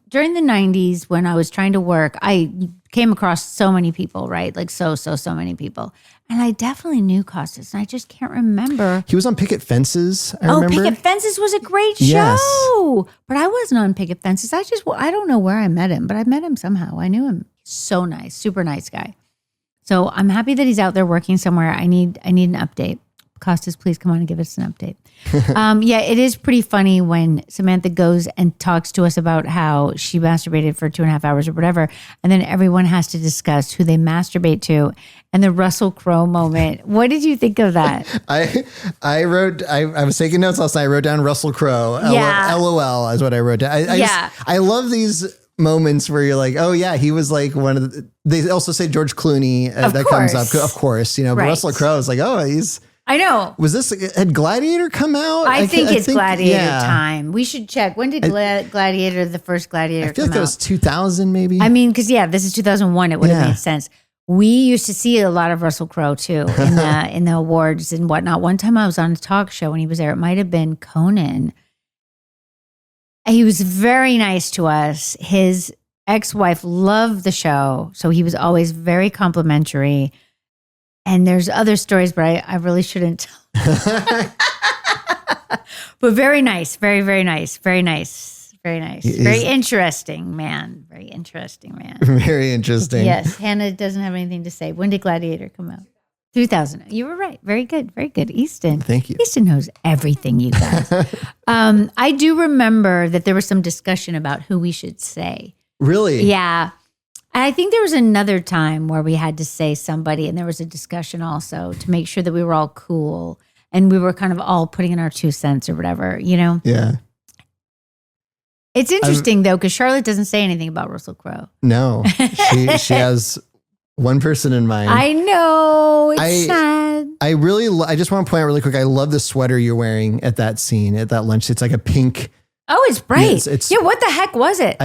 During the 90s when I was trying to work, I came across so many people, right? Like so many people. And I definitely knew Costas, and I just can't remember. He was on Picket Fences, I remember. Picket Fences was a great show. But I wasn't on Picket Fences. I don't know where I met him, but I met him somehow. I knew him. So nice, super nice guy. So I'm happy that he's out there working somewhere. I need an update. Costas, please come on and give us an update. It is pretty funny when Samantha goes and talks to us about how she masturbated for 2.5 hours or whatever, and then everyone has to discuss who they masturbate to, and the Russell Crowe moment. What did you think of that? I was taking notes last night. I wrote down Russell Crowe. LOL is what I wrote down. I love these moments where you're like, oh yeah, he was like one of the. They also say George Clooney comes up, of course, but Russell Crowe is like, oh, he's. I know. Had Gladiator come out? I think it's Gladiator time. We should check. When did Gladiator, the first Gladiator, come out? I feel like it was 2000 maybe. I mean, because this is 2001. It would have made sense. We used to see a lot of Russell Crowe too in the awards and whatnot. One time I was on a talk show when he was there. It might have been Conan. He was very nice to us. His ex-wife loved the show, so he was always very complimentary. And there's other stories, but I really shouldn't tell. But very nice, very, very nice, very nice, very nice. Very interesting man. Very interesting man. Very interesting. Yes, Hannah doesn't have anything to say. When did Gladiator come out? 2000. You were right. Very good. Very good. Easton. Thank you. Easton knows everything, you guys. I do remember that there was some discussion about who we should say. Really? Yeah. And I think there was another time where we had to say somebody, and there was a discussion also to make sure that we were all cool and we were kind of all putting in our 2 cents or whatever, Yeah. It's interesting though, because Charlotte doesn't say anything about Russell Crowe. No, she has one person in mind. I know. It's sad. I just want to point out really quick. I love the sweater you're wearing at that scene, at that lunch. It's like a pink Oh, it's bright. It's yeah, what the heck was it?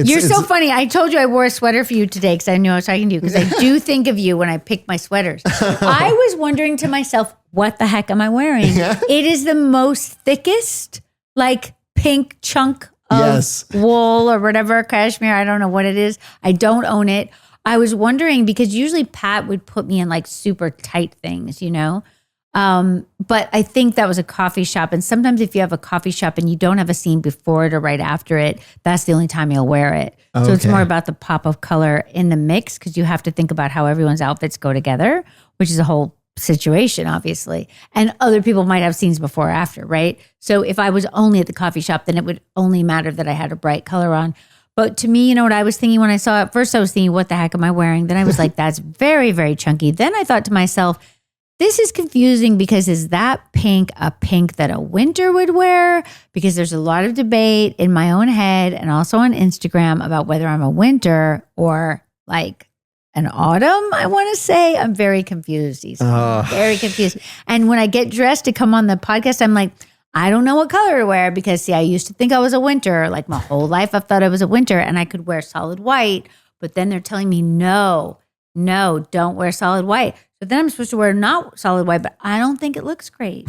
You're so funny. I told you I wore a sweater for you today because I knew I was talking to you because I do think of you when I pick my sweaters. I was wondering to myself, what the heck am I wearing? It is the most thickest, like pink chunk of wool or whatever, cashmere. I don't know what it is. I don't own it. I was wondering because usually Pat would put me in like super tight things, you know? But I think that was a coffee shop. And sometimes if you have a coffee shop and you don't have a scene before it or right after it, that's the only time you'll wear it. Okay. So it's more about the pop of color in the mix because you have to think about how everyone's outfits go together, which is a whole situation, obviously. And other people might have scenes before or after, right? So if I was only at the coffee shop, then it would only matter that I had a bright color on. But to me, you know what I was thinking when I saw it? First, I was thinking, what the heck am I wearing? Then I was like, that's very, very chunky. Then I thought to myself, this is confusing because is that pink a pink that a winter would wear? Because there's a lot of debate in my own head and also on Instagram about whether I'm a winter or like an autumn, I want to say. I'm very confused, Ethan. Very confused. And when I get dressed to come on the podcast, I'm like, I don't know what color to wear because, see, I used to think I was a winter. Like my whole life, I've thought I was a winter and I could wear solid white. But then they're telling me, no, don't wear solid white. But then I'm supposed to wear not solid white, but I don't think it looks great.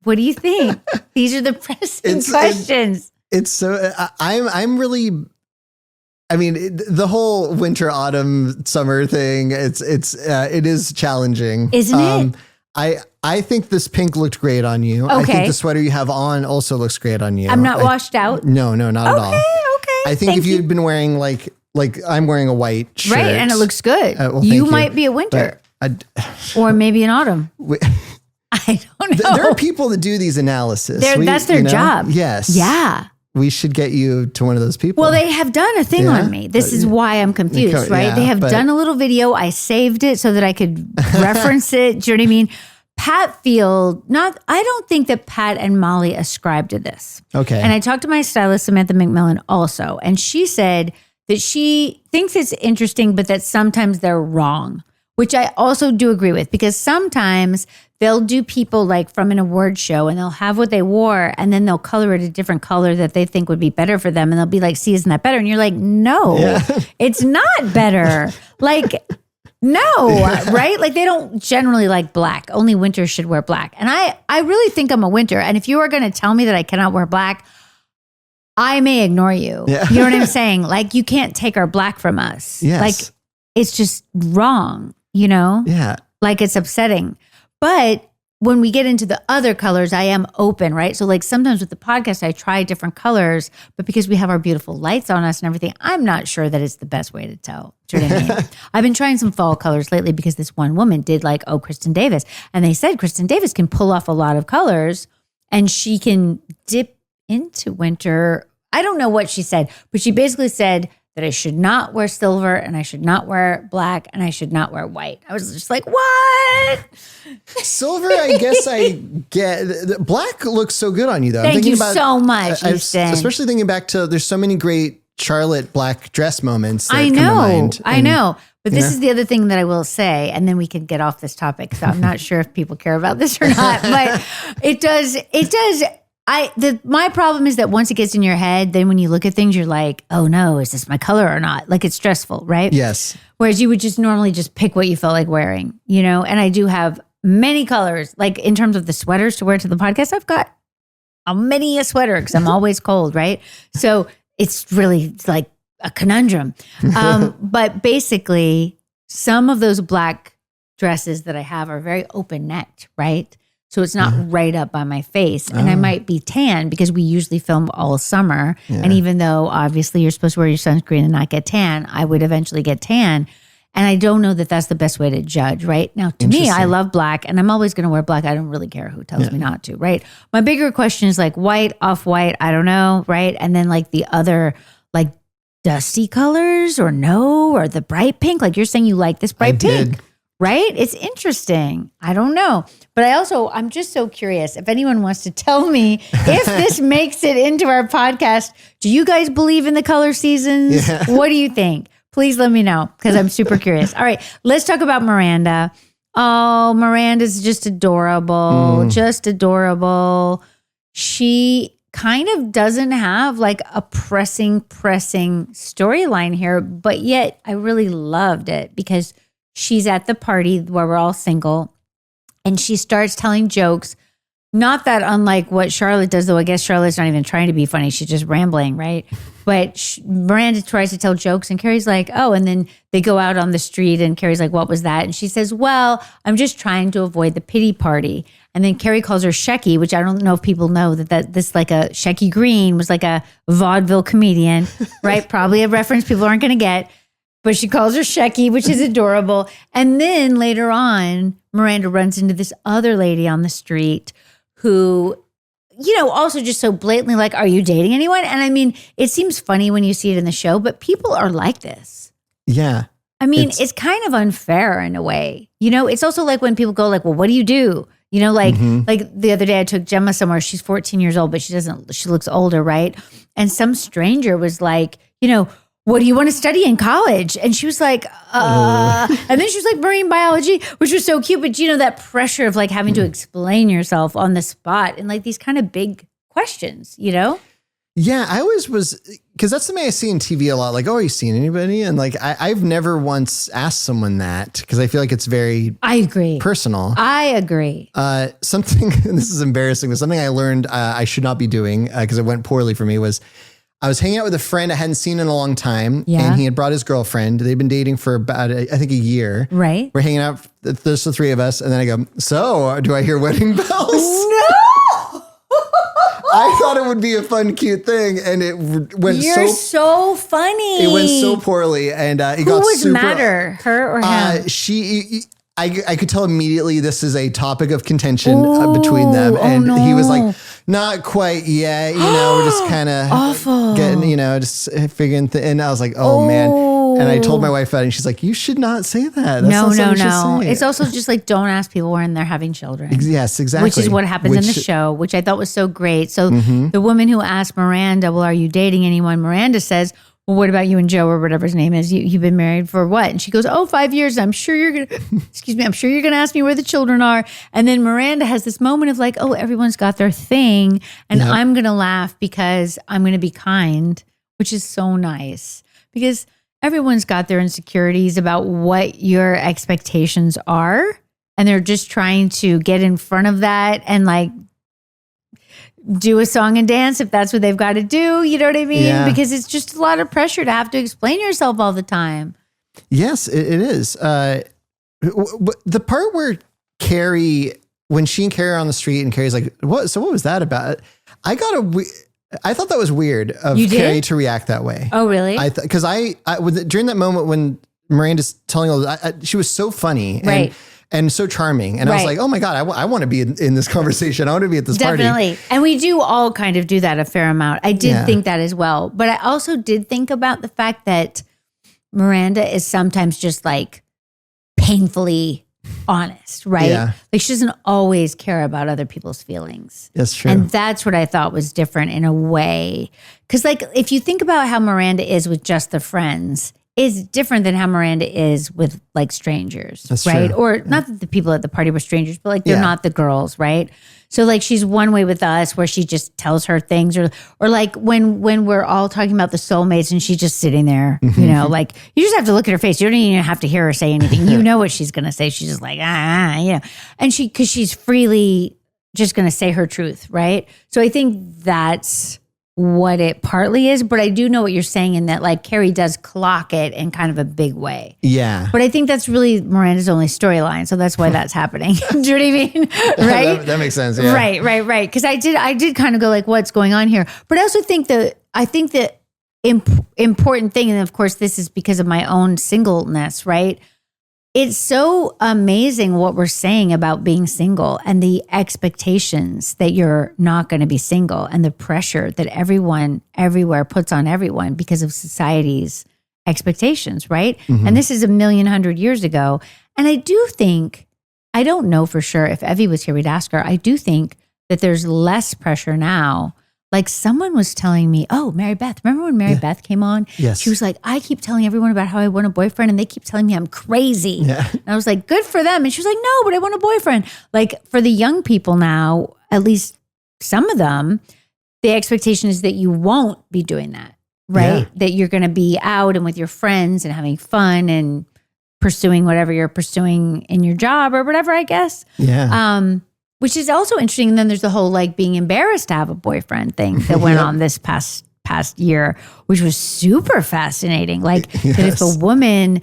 What do you think? These are the pressing questions. It's so, I'm really, I mean, the whole winter, autumn, summer thing, it is challenging. Isn't it? I think this pink looked great on you. Okay. I think the sweater you have on also looks great on you. I'm not washed out? No, not at all. Okay. I think if you'd been wearing like I'm wearing a white shirt. Right, and it looks good. You might be a winter. Or maybe an autumn. I don't know. There are people that do these analysis. That's their job. Yes. Yeah. We should get you to one of those people. Well, they have done a thing on me. This is why I'm confused, right? They have done a little video. I saved it so that I could reference it. Do you know what I mean? Pat Field, I don't think that Pat and Molly ascribe to this. Okay. And I talked to my stylist, Samantha McMillan, also, and she said that she thinks it's interesting, but that sometimes they're wrong, which I also do agree with, because sometimes they'll do people like from an award show and they'll have what they wore and then they'll color it a different color that they think would be better for them. And they'll be like, see, isn't that better? And you're like, no, it's not better. Like, no, right? Like they don't generally like black. Only winters should wear black. And I really think I'm a winter. And if you are going to tell me that I cannot wear black, I may ignore you. Yeah. You know what I'm saying? Like you can't take our black from us. Yes. Like it's just wrong, you know? Yeah. Like it's upsetting. But when we get into the other colors, I am open, right? So like sometimes with the podcast, I try different colors, but because we have our beautiful lights on us and everything, I'm not sure that it's the best way to tell. Do you know what I mean? I've been trying some fall colors lately because this one woman did like, Kristin Davis. And they said Kristin Davis can pull off a lot of colors and she can dip into winter. I don't know what she said, but she basically said that I should not wear silver and I should not wear black and I should not wear white. I was just like, what? Silver, I guess I get. Black looks so good on you, though. Thank you so much, especially thinking back to, there's so many great Charlotte black dress moments that I come to mind. I know. But this is the other thing that I will say, and then we can get off this topic. So I'm not sure if people care about this or not, but it does. My problem is that once it gets in your head, then when you look at things, you're like, oh no, is this my color or not? Like it's stressful, right? Yes. Whereas you would just normally just pick what you felt like wearing, you know? And I do have many colors, like in terms of the sweaters to wear to the podcast, I've got many a sweater because I'm always cold, right? So it's really like a conundrum. But basically some of those black dresses that I have are very open necked, right? So it's not right up by my face. And I might be tan because we usually film all summer. Yeah. And even though obviously you're supposed to wear your sunscreen and not get tan, I would eventually get tan. And I don't know that that's the best way to judge, right? Now, to me, I love black and I'm always going to wear black. I don't really care who tells me not to, right? My bigger question is like white, off-white, I don't know, right? And then like the other like dusty colors or the bright pink. Like you're saying you like this bright pink. Right? It's interesting. I don't know. But I'm just so curious if anyone wants to tell me if this makes it into our podcast. Do you guys believe in the color seasons? Yeah. What do you think? Please let me know because I'm super curious. All right, let's talk about Miranda. Oh, Miranda's just adorable. Just adorable. She kind of doesn't have like a pressing storyline here, but yet I really loved it because she's at the party where we're all single and she starts telling jokes. Not that unlike what Charlotte does, though I guess Charlotte's not even trying to be funny. She's just rambling, right? But Miranda tries to tell jokes and Carrie's like, oh, and then they go out on the street and Carrie's like, what was that? And she says, well, I'm just trying to avoid the pity party. And then Carrie calls her Shecky, which I don't know if people know that this like a Shecky Green was like a vaudeville comedian, right? Probably a reference people aren't going to get. But she calls her Shecky, which is adorable. And then later on, Miranda runs into this other lady on the street who, also just so blatantly like, are you dating anyone? And I mean, it seems funny when you see it in the show, but people are like this. Yeah. I mean, it's kind of unfair in a way. It's also like when people go like, well, what do you do? Like the other day I took Gemma somewhere. She's 14 years old, but she looks older, right? And some stranger was like, what do you want to study in college? And she was like, and then she was like marine biology, which was so cute. But that pressure of like having to explain yourself on the spot and like these kind of big questions, Yeah, I always was, because that's something I see in TV a lot. Like, oh, are you seeing anybody? And like, I've never once asked someone that because I feel like it's very I agree. Personal. I agree. Something, and this is embarrassing, but something I learned I should not be doing because it went poorly for me was I was hanging out with a friend I hadn't seen in a long time. Yeah. And he had brought his girlfriend. They'd been dating for about, I think, a year. Right. We're hanging out, there's the three of us. And then I go, so do I hear wedding bells? No! I thought it would be a fun, cute thing. And it went You're so funny. It went so poorly. And it got was super. Who was madder, her or him? I could tell immediately this is a topic of contention between them. And he was like, not quite yet, we're just kind of getting, just figuring, and I was like, oh man. And I told my wife about it and she's like, you should not say that. That's no. It's also just like, don't ask people when they're having children. Yes, exactly. Which is what happens in the show, which I thought was so great. So the woman who asked Miranda, well, are you dating anyone? Miranda says, well, what about you and Joe or whatever his name is? You've been married for what? And she goes, 5 years. I'm sure you're going to, I'm sure you're going to ask me where the children are. And then Miranda has this moment of like, everyone's got their thing. And I'm going to laugh because I'm going to be kind, which is so nice because everyone's got their insecurities about what your expectations are. And they're just trying to get in front of that and like, do a song and dance if that's what they've got to do. You know what I mean? Yeah. Because it's just a lot of pressure to have to explain yourself all the time. Yes, it is. The part where Carrie, when she and Carrie are on the street and Carrie's like, what? So what was that about? I thought that was weird of Carrie to react that way. Oh, really? Because during that moment when Miranda's telling all, she was so funny. Right. And so charming. And I was like, oh my God, I want to be in this conversation. I want to be at this party. Definitely. And we do all kind of do that a fair amount. I did think that as well. But I also did think about the fact that Miranda is sometimes just like painfully honest, right? Yeah. Like she doesn't always care about other people's feelings. That's true. And that's what I thought was different in a way. Because like if you think about how Miranda is with just the friends, is different than how Miranda is with like strangers, that's right? True. Or not that the people at the party were strangers, but like they're not the girls, right? So like she's one way with us where she just tells her things or like when we're all talking about the soulmates and she's just sitting there, like you just have to look at her face. You don't even have to hear her say anything. You know what she's going to say. She's just like, And cause she's freely just going to say her truth. Right. So I think that's what it partly is, but I do know what you're saying in that like Carrie does clock it in kind of a big way. Yeah. But I think that's really Miranda's only storyline. So that's why that's happening. Do you know what I mean? Right? that makes sense. Yeah. Right. Because I did kind of go like, what's going on here? But I also think the important thing, and of course this is because of my own singleness, right? It's so amazing what we're saying about being single and the expectations that you're not going to be single and the pressure that everyone everywhere puts on everyone because of society's expectations, right? Mm-hmm. And this is 1,100,000 years ago. And I do think, I don't know for sure if Evie was here, we'd ask her. I do think that there's less pressure now. Like someone was telling me, Mary Beth, remember when Mary Beth came on? Yes. She was like, I keep telling everyone about how I want a boyfriend and they keep telling me I'm crazy. Yeah. And I was like, good for them. And she was like, no, but I want a boyfriend. Like for the young people now, at least some of them, the expectation is that you won't be doing that, right? Yeah. That you're going to be out and with your friends and having fun and pursuing whatever you're pursuing in your job or whatever, I guess. Yeah. Which is also interesting. And then there's the whole like being embarrassed to have a boyfriend thing that went on this past year, which was super fascinating. Like that if a woman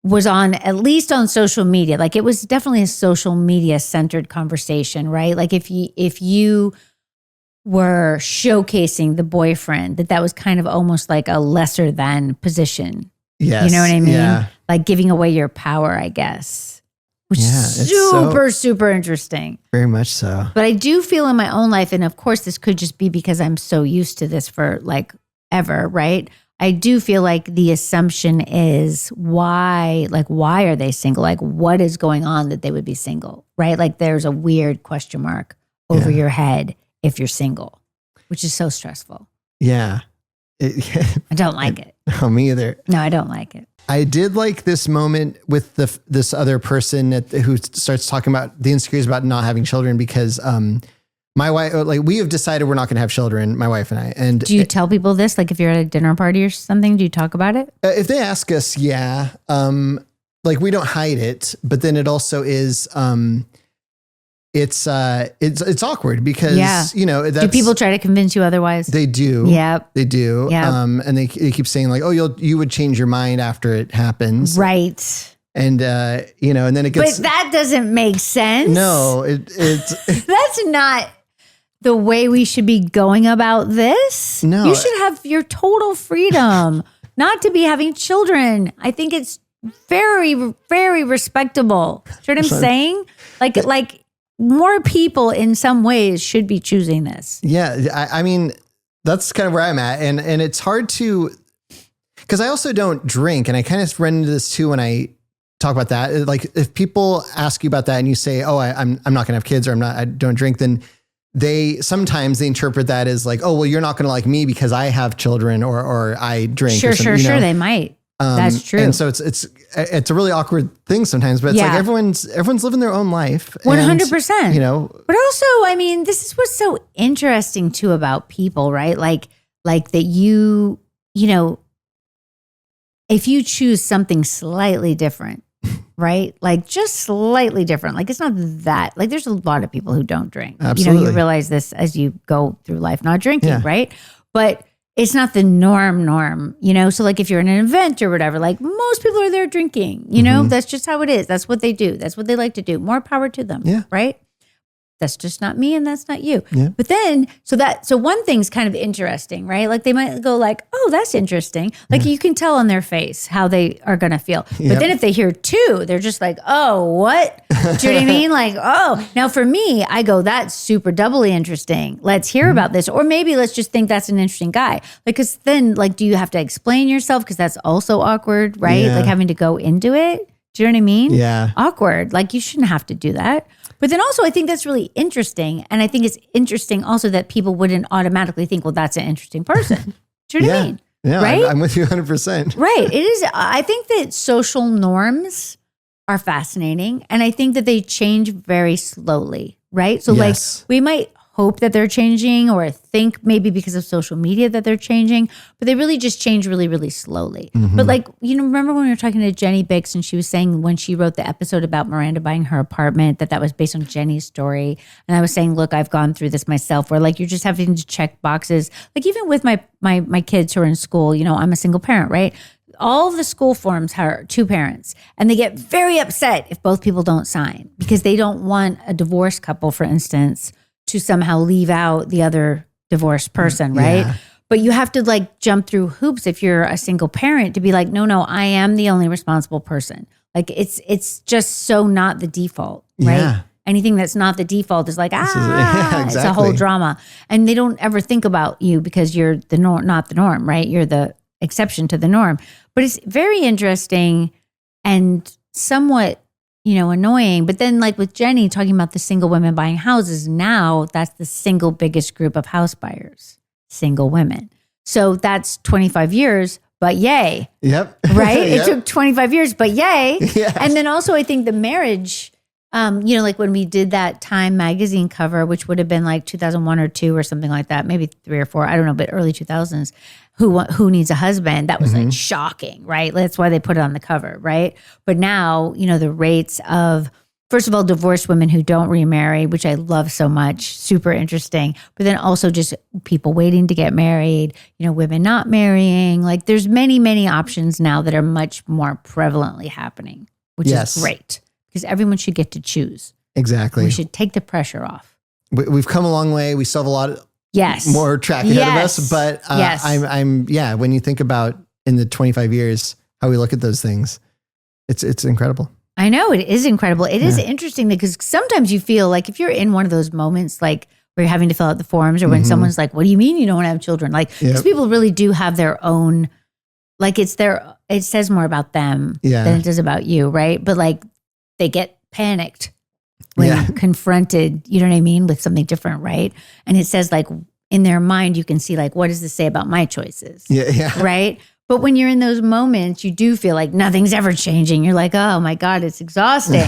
was on, at least on social media, like it was definitely a social media centered conversation, right? Like if you were showcasing the boyfriend, that was kind of almost like a lesser than position. Yes. You know what I mean? Yeah. Like giving away your power, I guess. Which is super interesting. Very much so. But I do feel in my own life, and of course this could just be because I'm so used to this for like ever, right? I do feel like the assumption is why are they single? Like what is going on that they would be single, right? Like there's a weird question mark over your head if you're single, which is so stressful. Yeah. I don't like it. No, me either. No, I don't like it. I did like this moment with this other person who starts talking about the insecurities about not having children because my wife, like we have decided we're not going to have children, my wife and I. And do you tell people this? Like if you're at a dinner party or something, do you talk about it? If they ask us, yeah. Like we don't hide it, but then it also is, it's awkward because, you know, do people try to convince you otherwise? They do. Yep. They do. Yep. And they keep saying like, oh, you would change your mind after it happens. Right. And, you know, and then it gets. But that doesn't make sense. No, it's. That's not the way we should be going about this. No. You should have your total freedom not to be having children. I think it's very, very respectable. You know what I'm saying? Like more people in some ways should be choosing this. Yeah. I mean, that's kind of where I'm at. And it's hard to, because I also don't drink. And I kind of run into this too when I talk about that. Like if people ask you about that and you say, oh, I'm not going to have kids or I don't drink, then sometimes they interpret that as like, oh, well, you're not going to like me because I have children or I drink. Sure. They might. That's true. And so it's a really awkward thing sometimes, but it's like everyone's living their own life. 100%. You know, but also, I mean, this is what's so interesting too about people, right? Like that you know, if you choose something slightly different, right? Like just slightly different. Like it's not that, like there's a lot of people who don't drink. Absolutely. You know, you realize this as you go through life not drinking, right? But it's not the norm, you know? So like if you're in an event or whatever, like most people are there drinking, you know, that's just how it is. That's what they do. That's what they like to do. More power to them, right? That's just not me and that's not you. Yeah. But then, so one thing's kind of interesting, right? Like they might go like, oh, that's interesting. Like you can tell on their face how they are going to feel. But then if they hear two, they're just like, oh, what? Do you know what I mean? Like, oh, now for me, I go, that's super doubly interesting. Let's hear about this. Or maybe let's just think that's an interesting guy. Because then like, do you have to explain yourself? Because that's also awkward, right? Yeah. Like having to go into it. Do you know what I mean? Yeah. Awkward. Like you shouldn't have to do that. But then also I think that's really interesting. And I think it's interesting also that people wouldn't automatically think, well, that's an interesting person. Do you know what I mean? Yeah, right? I'm with you 100%. Right. It is. I think that social norms are fascinating. And I think that they change very slowly, right? So like we might hope that they're changing or think maybe because of social media that they're changing, but they really just change really, really slowly. But like, you know, remember when we were talking to Jenny Biggs and she was saying when she wrote the episode about Miranda buying her apartment, that was based on Jenny's story. And I was saying, look, I've gone through this myself where like, you're just having to check boxes. Like even with my kids who are in school, you know, I'm a single parent, right? All the school forms are two parents and they get very upset if both people don't sign because they don't want a divorced couple, for instance, to somehow leave out the other divorced person, right? Yeah. But you have to like jump through hoops if you're a single parent to be like, no, I am the only responsible person. Like it's just so not the default, right? Yeah. Anything that's not the default is like, exactly. It's a whole drama. And they don't ever think about you because you're the norm, not the norm, right? You're the exception to the norm. But it's very interesting and somewhat, you know, annoying. But then like with Jenny talking about the single women buying houses, now that's the single biggest group of house buyers, single women. So that's 25 years, but yay. Yep. Right? Yep. It took 25 years, but yay. Yes. And then also I think the marriage Like when we did that Time magazine cover, which would have been like 2001 or 2 or something like that, maybe 3 or 4, I don't know, but early 2000s, who needs a husband? That was like shocking, right? That's why they put it on the cover, right? But now, the rates of, first of all, divorced women who don't remarry, which I love so much, super interesting. But then also just people waiting to get married, women not marrying. Like there's many, many options now that are much more prevalently happening, which is great. Because everyone should get to choose. Exactly. We should take the pressure off. We've come a long way. We still have a lot more track ahead of us. But when you think about in the 25 years, how we look at those things, it's incredible. I know, it is incredible. It is interesting because sometimes you feel like if you're in one of those moments, like where you're having to fill out the forms or when someone's like, what do you mean you don't want to have children? Like, because people really do have their own, like it says more about them than it does about you, right? But like, they get panicked when confronted, you know what I mean, with something different, right? And it says like in their mind, you can see like, what does this say about my choices? Right? But when you're in those moments, you do feel like nothing's ever changing. You're like, oh my God, it's exhausting.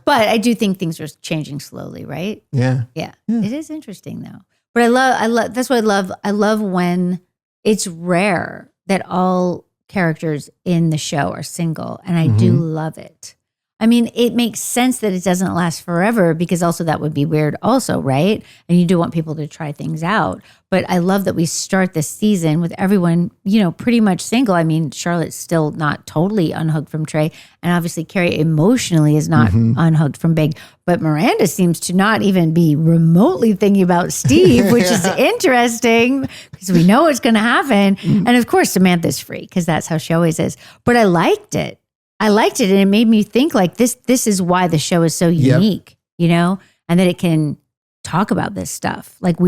But I do think things are changing slowly, right? Yeah. It is interesting though. But I love, that's what I love. I love when it's rare that all characters in the show are single. And I do love it. I mean, it makes sense that it doesn't last forever because also that would be weird also, right? And you do want people to try things out. But I love that we start this season with everyone, pretty much single. I mean, Charlotte's still not totally unhooked from Trey. And obviously Carrie emotionally is not unhooked from Big. But Miranda seems to not even be remotely thinking about Steve, which is interesting because we know what's going to happen. And of course, Samantha's free because that's how she always is. But I liked it. And it made me think like this is why the show is so unique, and that it can talk about this stuff. Like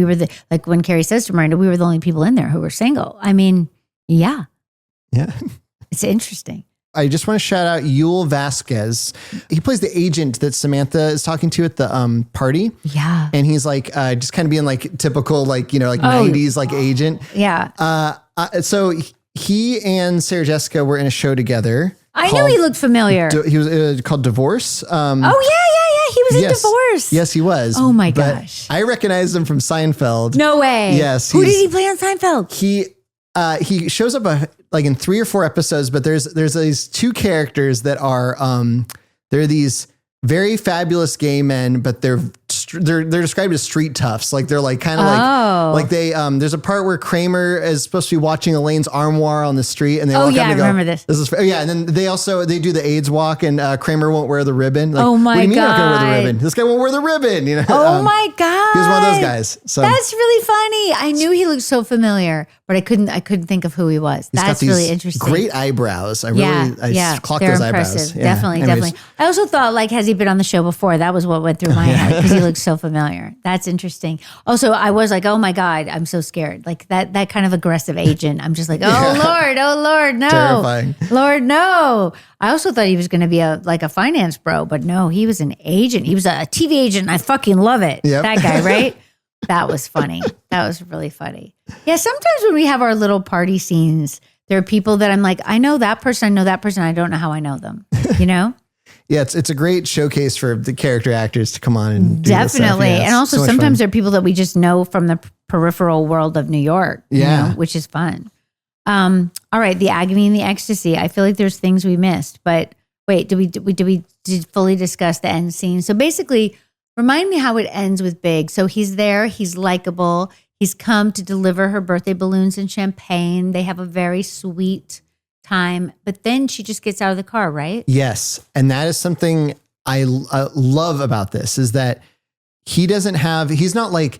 like when Carrie says to Miranda, we were the only people in there who were single. I mean, yeah. It's interesting. I just want to shout out Yul Vasquez. He plays the agent that Samantha is talking to at the party. Yeah. And he's like, just kind of being like typical, like, 90s, like agent. Yeah. So he and Sarah Jessica were in a show together. I knew he looked familiar. He was called Divorce. He was in Divorce. Yes, he was. Oh my gosh. I recognized him from Seinfeld. No way. Yes. Who did he play on Seinfeld? He shows up like in 3 or 4 episodes, but there's these 2 characters that are they're these very fabulous gay men, but they're described as street toughs. Like they're like kind of like they there's a part where Kramer is supposed to be watching Elaine's armoire on the street, and they walk up and go, remember this. This is and then they do the AIDS walk, and Kramer won't wear the ribbon. Like, oh my God! What do you mean you're not gonna wear the ribbon? This guy won't wear the ribbon. Oh my God! He was one of those guys. So that's really funny. I knew he looked so familiar, but I couldn't think of who he was. That's really interesting. Great eyebrows. I clocked those eyebrows. Yeah. Definitely. I also thought like, has he been on the show before? That was what went through my head because he looks so familiar. That's interesting. Also, I was like, oh my God, I'm so scared. Like that kind of aggressive agent. I'm just like, oh Lord, no. Terrifying. Lord, no. I also thought he was going to be a finance bro, but no, he was an agent. He was a TV agent. And I fucking love it. Yep. That guy, right? That was funny. That was really funny. Yeah, sometimes when we have our little party scenes, there are people that I'm like, I know that person, I don't know how I know them, Yeah, it's a great showcase for the character actors to come on and do this stuff. Definitely. Yeah, and also so sometimes there are people that we just know from the peripheral world of New York, which is fun. All right, the agony and the ecstasy. I feel like there's things we missed, but wait, did we fully discuss the end scene? So basically, remind me how it ends with Big. So he's there, he's likable, he's come to deliver her birthday balloons and champagne. They have a very sweet time, but then she just gets out of the car, right? Yes. And that is something I love about this is that he's not like,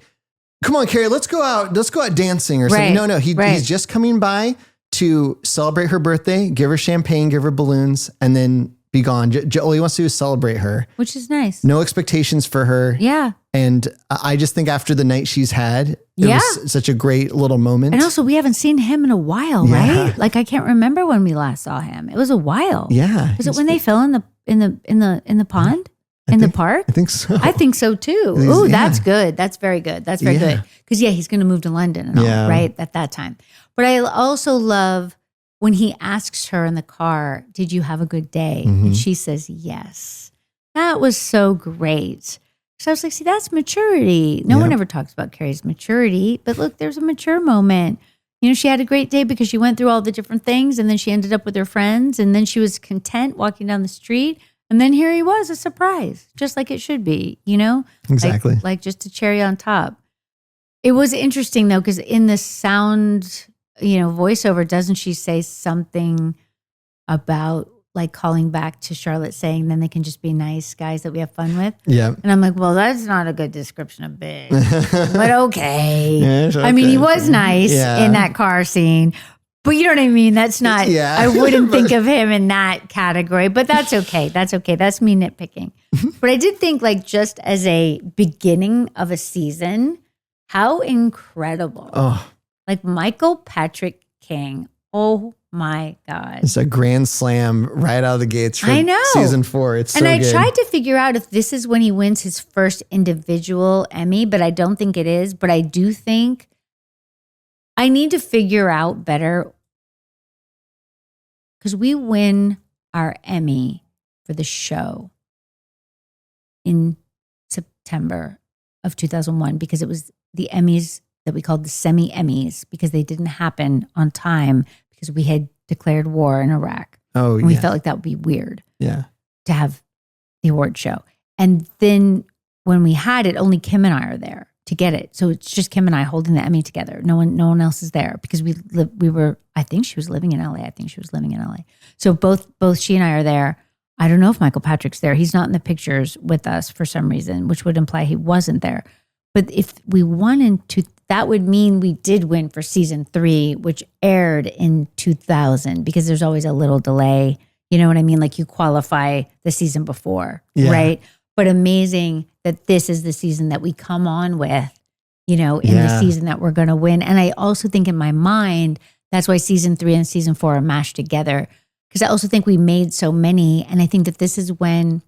come on, Carrie, let's go out dancing or something. No, he's just coming by to celebrate her birthday, give her champagne, give her balloons, and then be gone. All he wants to do is celebrate her. Which is nice. No expectations for her. Yeah. And I just think after the night she's had, it was such a great little moment. And also, we haven't seen him in a while, right? Like I can't remember when we last saw him. It was a while. Yeah. Was it when they fell in the pond? The park? I think so. I think so too. Oh, that's good. That's very good. That's very good. Because he's going to move to London and all, right? At that time. But I also love when he asks her in the car, did you have a good day? And she says, yes. That was so great. So I was like, see, that's maturity. No one ever talks about Carrie's maturity, but look, there's a mature moment. You know, she had a great day because she went through all the different things and then she ended up with her friends and then she was content walking down the street. And then here he was, a surprise, just like it should be, you know? Exactly. Like just a cherry on top. It was interesting though, because in the sound, you know, voiceover, doesn't she say something about like calling back to Charlotte saying then they can just be nice guys that we have fun with? Yeah. And I'm like, well, that's not a good description of Big, but okay. Yeah, okay. I mean, he was nice in that car scene, but you know what I mean? That's not, I wouldn't think of him in that category, but that's okay. That's okay. That's me nitpicking. But I did think like just as a beginning of a season, how incredible. Oh, like Michael Patrick King. Oh my God. It's a grand slam right out of the gates for season 4. It's so good. And I tried to figure out if this is when he wins his first individual Emmy, but I don't think it is. But I do think I need to figure out better because we win our Emmy for the show in September of 2001 because it was the Emmys that we called the semi-Emmys because they didn't happen on time because we had declared war in Iraq. Oh, and we felt like that would be weird to have the award show. And then when we had it, only Kim and I are there to get it. So it's just Kim and I holding the Emmy together. No one else is there because we were, I think she was living in LA. So both she and I are there. I don't know if Michael Patrick's there. He's not in the pictures with us for some reason, which would imply he wasn't there. But if we won that would mean we did win for season 3, which aired in 2000 because there's always a little delay. You know what I mean? Like you qualify the season before, right? But amazing that this is the season that we come on with, you know, in the season that we're going to win. And I also think in my mind, that's why season 3 and season 4 are mashed together. Because I also think we made so many. And I think that this is when,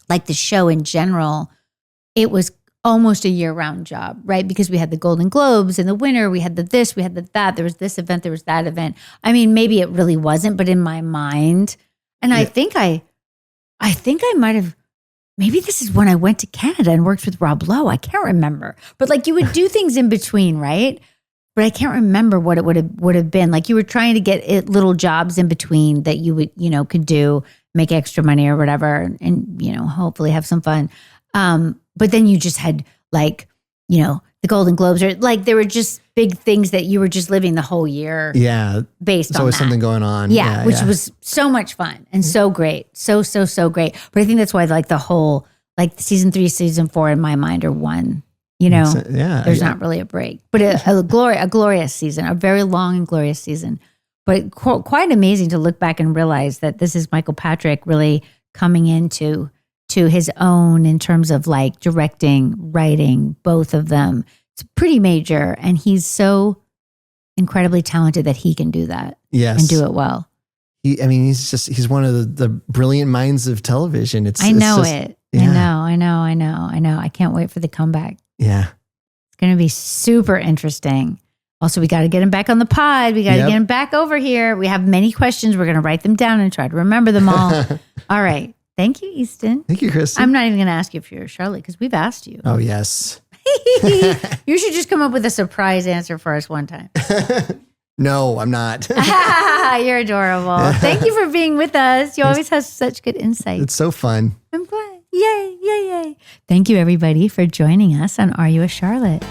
like the show in general, it was almost a year-round job, right? Because we had the Golden Globes in the winter, we had the this, we had the that, there was this event, there was that event. I mean, maybe it really wasn't, but in my mind, and I think I might have, maybe this is when I went to Canada and worked with Rob Lowe. I can't remember. But like you would do things in between, right? But I can't remember what it would have been. Like you were trying to get little jobs in between that you would, you know, could do, make extra money or whatever, and you know, hopefully have some fun. But then you just had like, you know, the Golden Globes or like there were just big things that you were just living the whole year. Yeah. Based on always that. Something going on. Yeah. Which was so much fun and so great. So great. But I think that's why like the whole, like season 3, season 4 in my mind are one, you know, there's not really a break, but a glorious season, a very long and glorious season, but quite amazing to look back and realize that this is Michael Patrick really coming into his own in terms of like directing, writing, both of them. It's pretty major. And he's so incredibly talented that he can do that and do it well. He's one of the brilliant minds of television. I know. I can't wait for the comeback. Yeah. It's going to be super interesting. Also, we got to get him back on the pod. We got to get him back over here. We have many questions. We're going to write them down and try to remember them all. All right. Thank you, Easton. Thank you, Kristin. I'm not even going to ask you if you're Charlotte because we've asked you. Oh, yes. You should just come up with a surprise answer for us one time. No, I'm not. You're adorable. Thank you for being with us. You always have such good insight. It's so fun. I'm glad. Yay. Thank you, everybody, for joining us on Are You a Charlotte?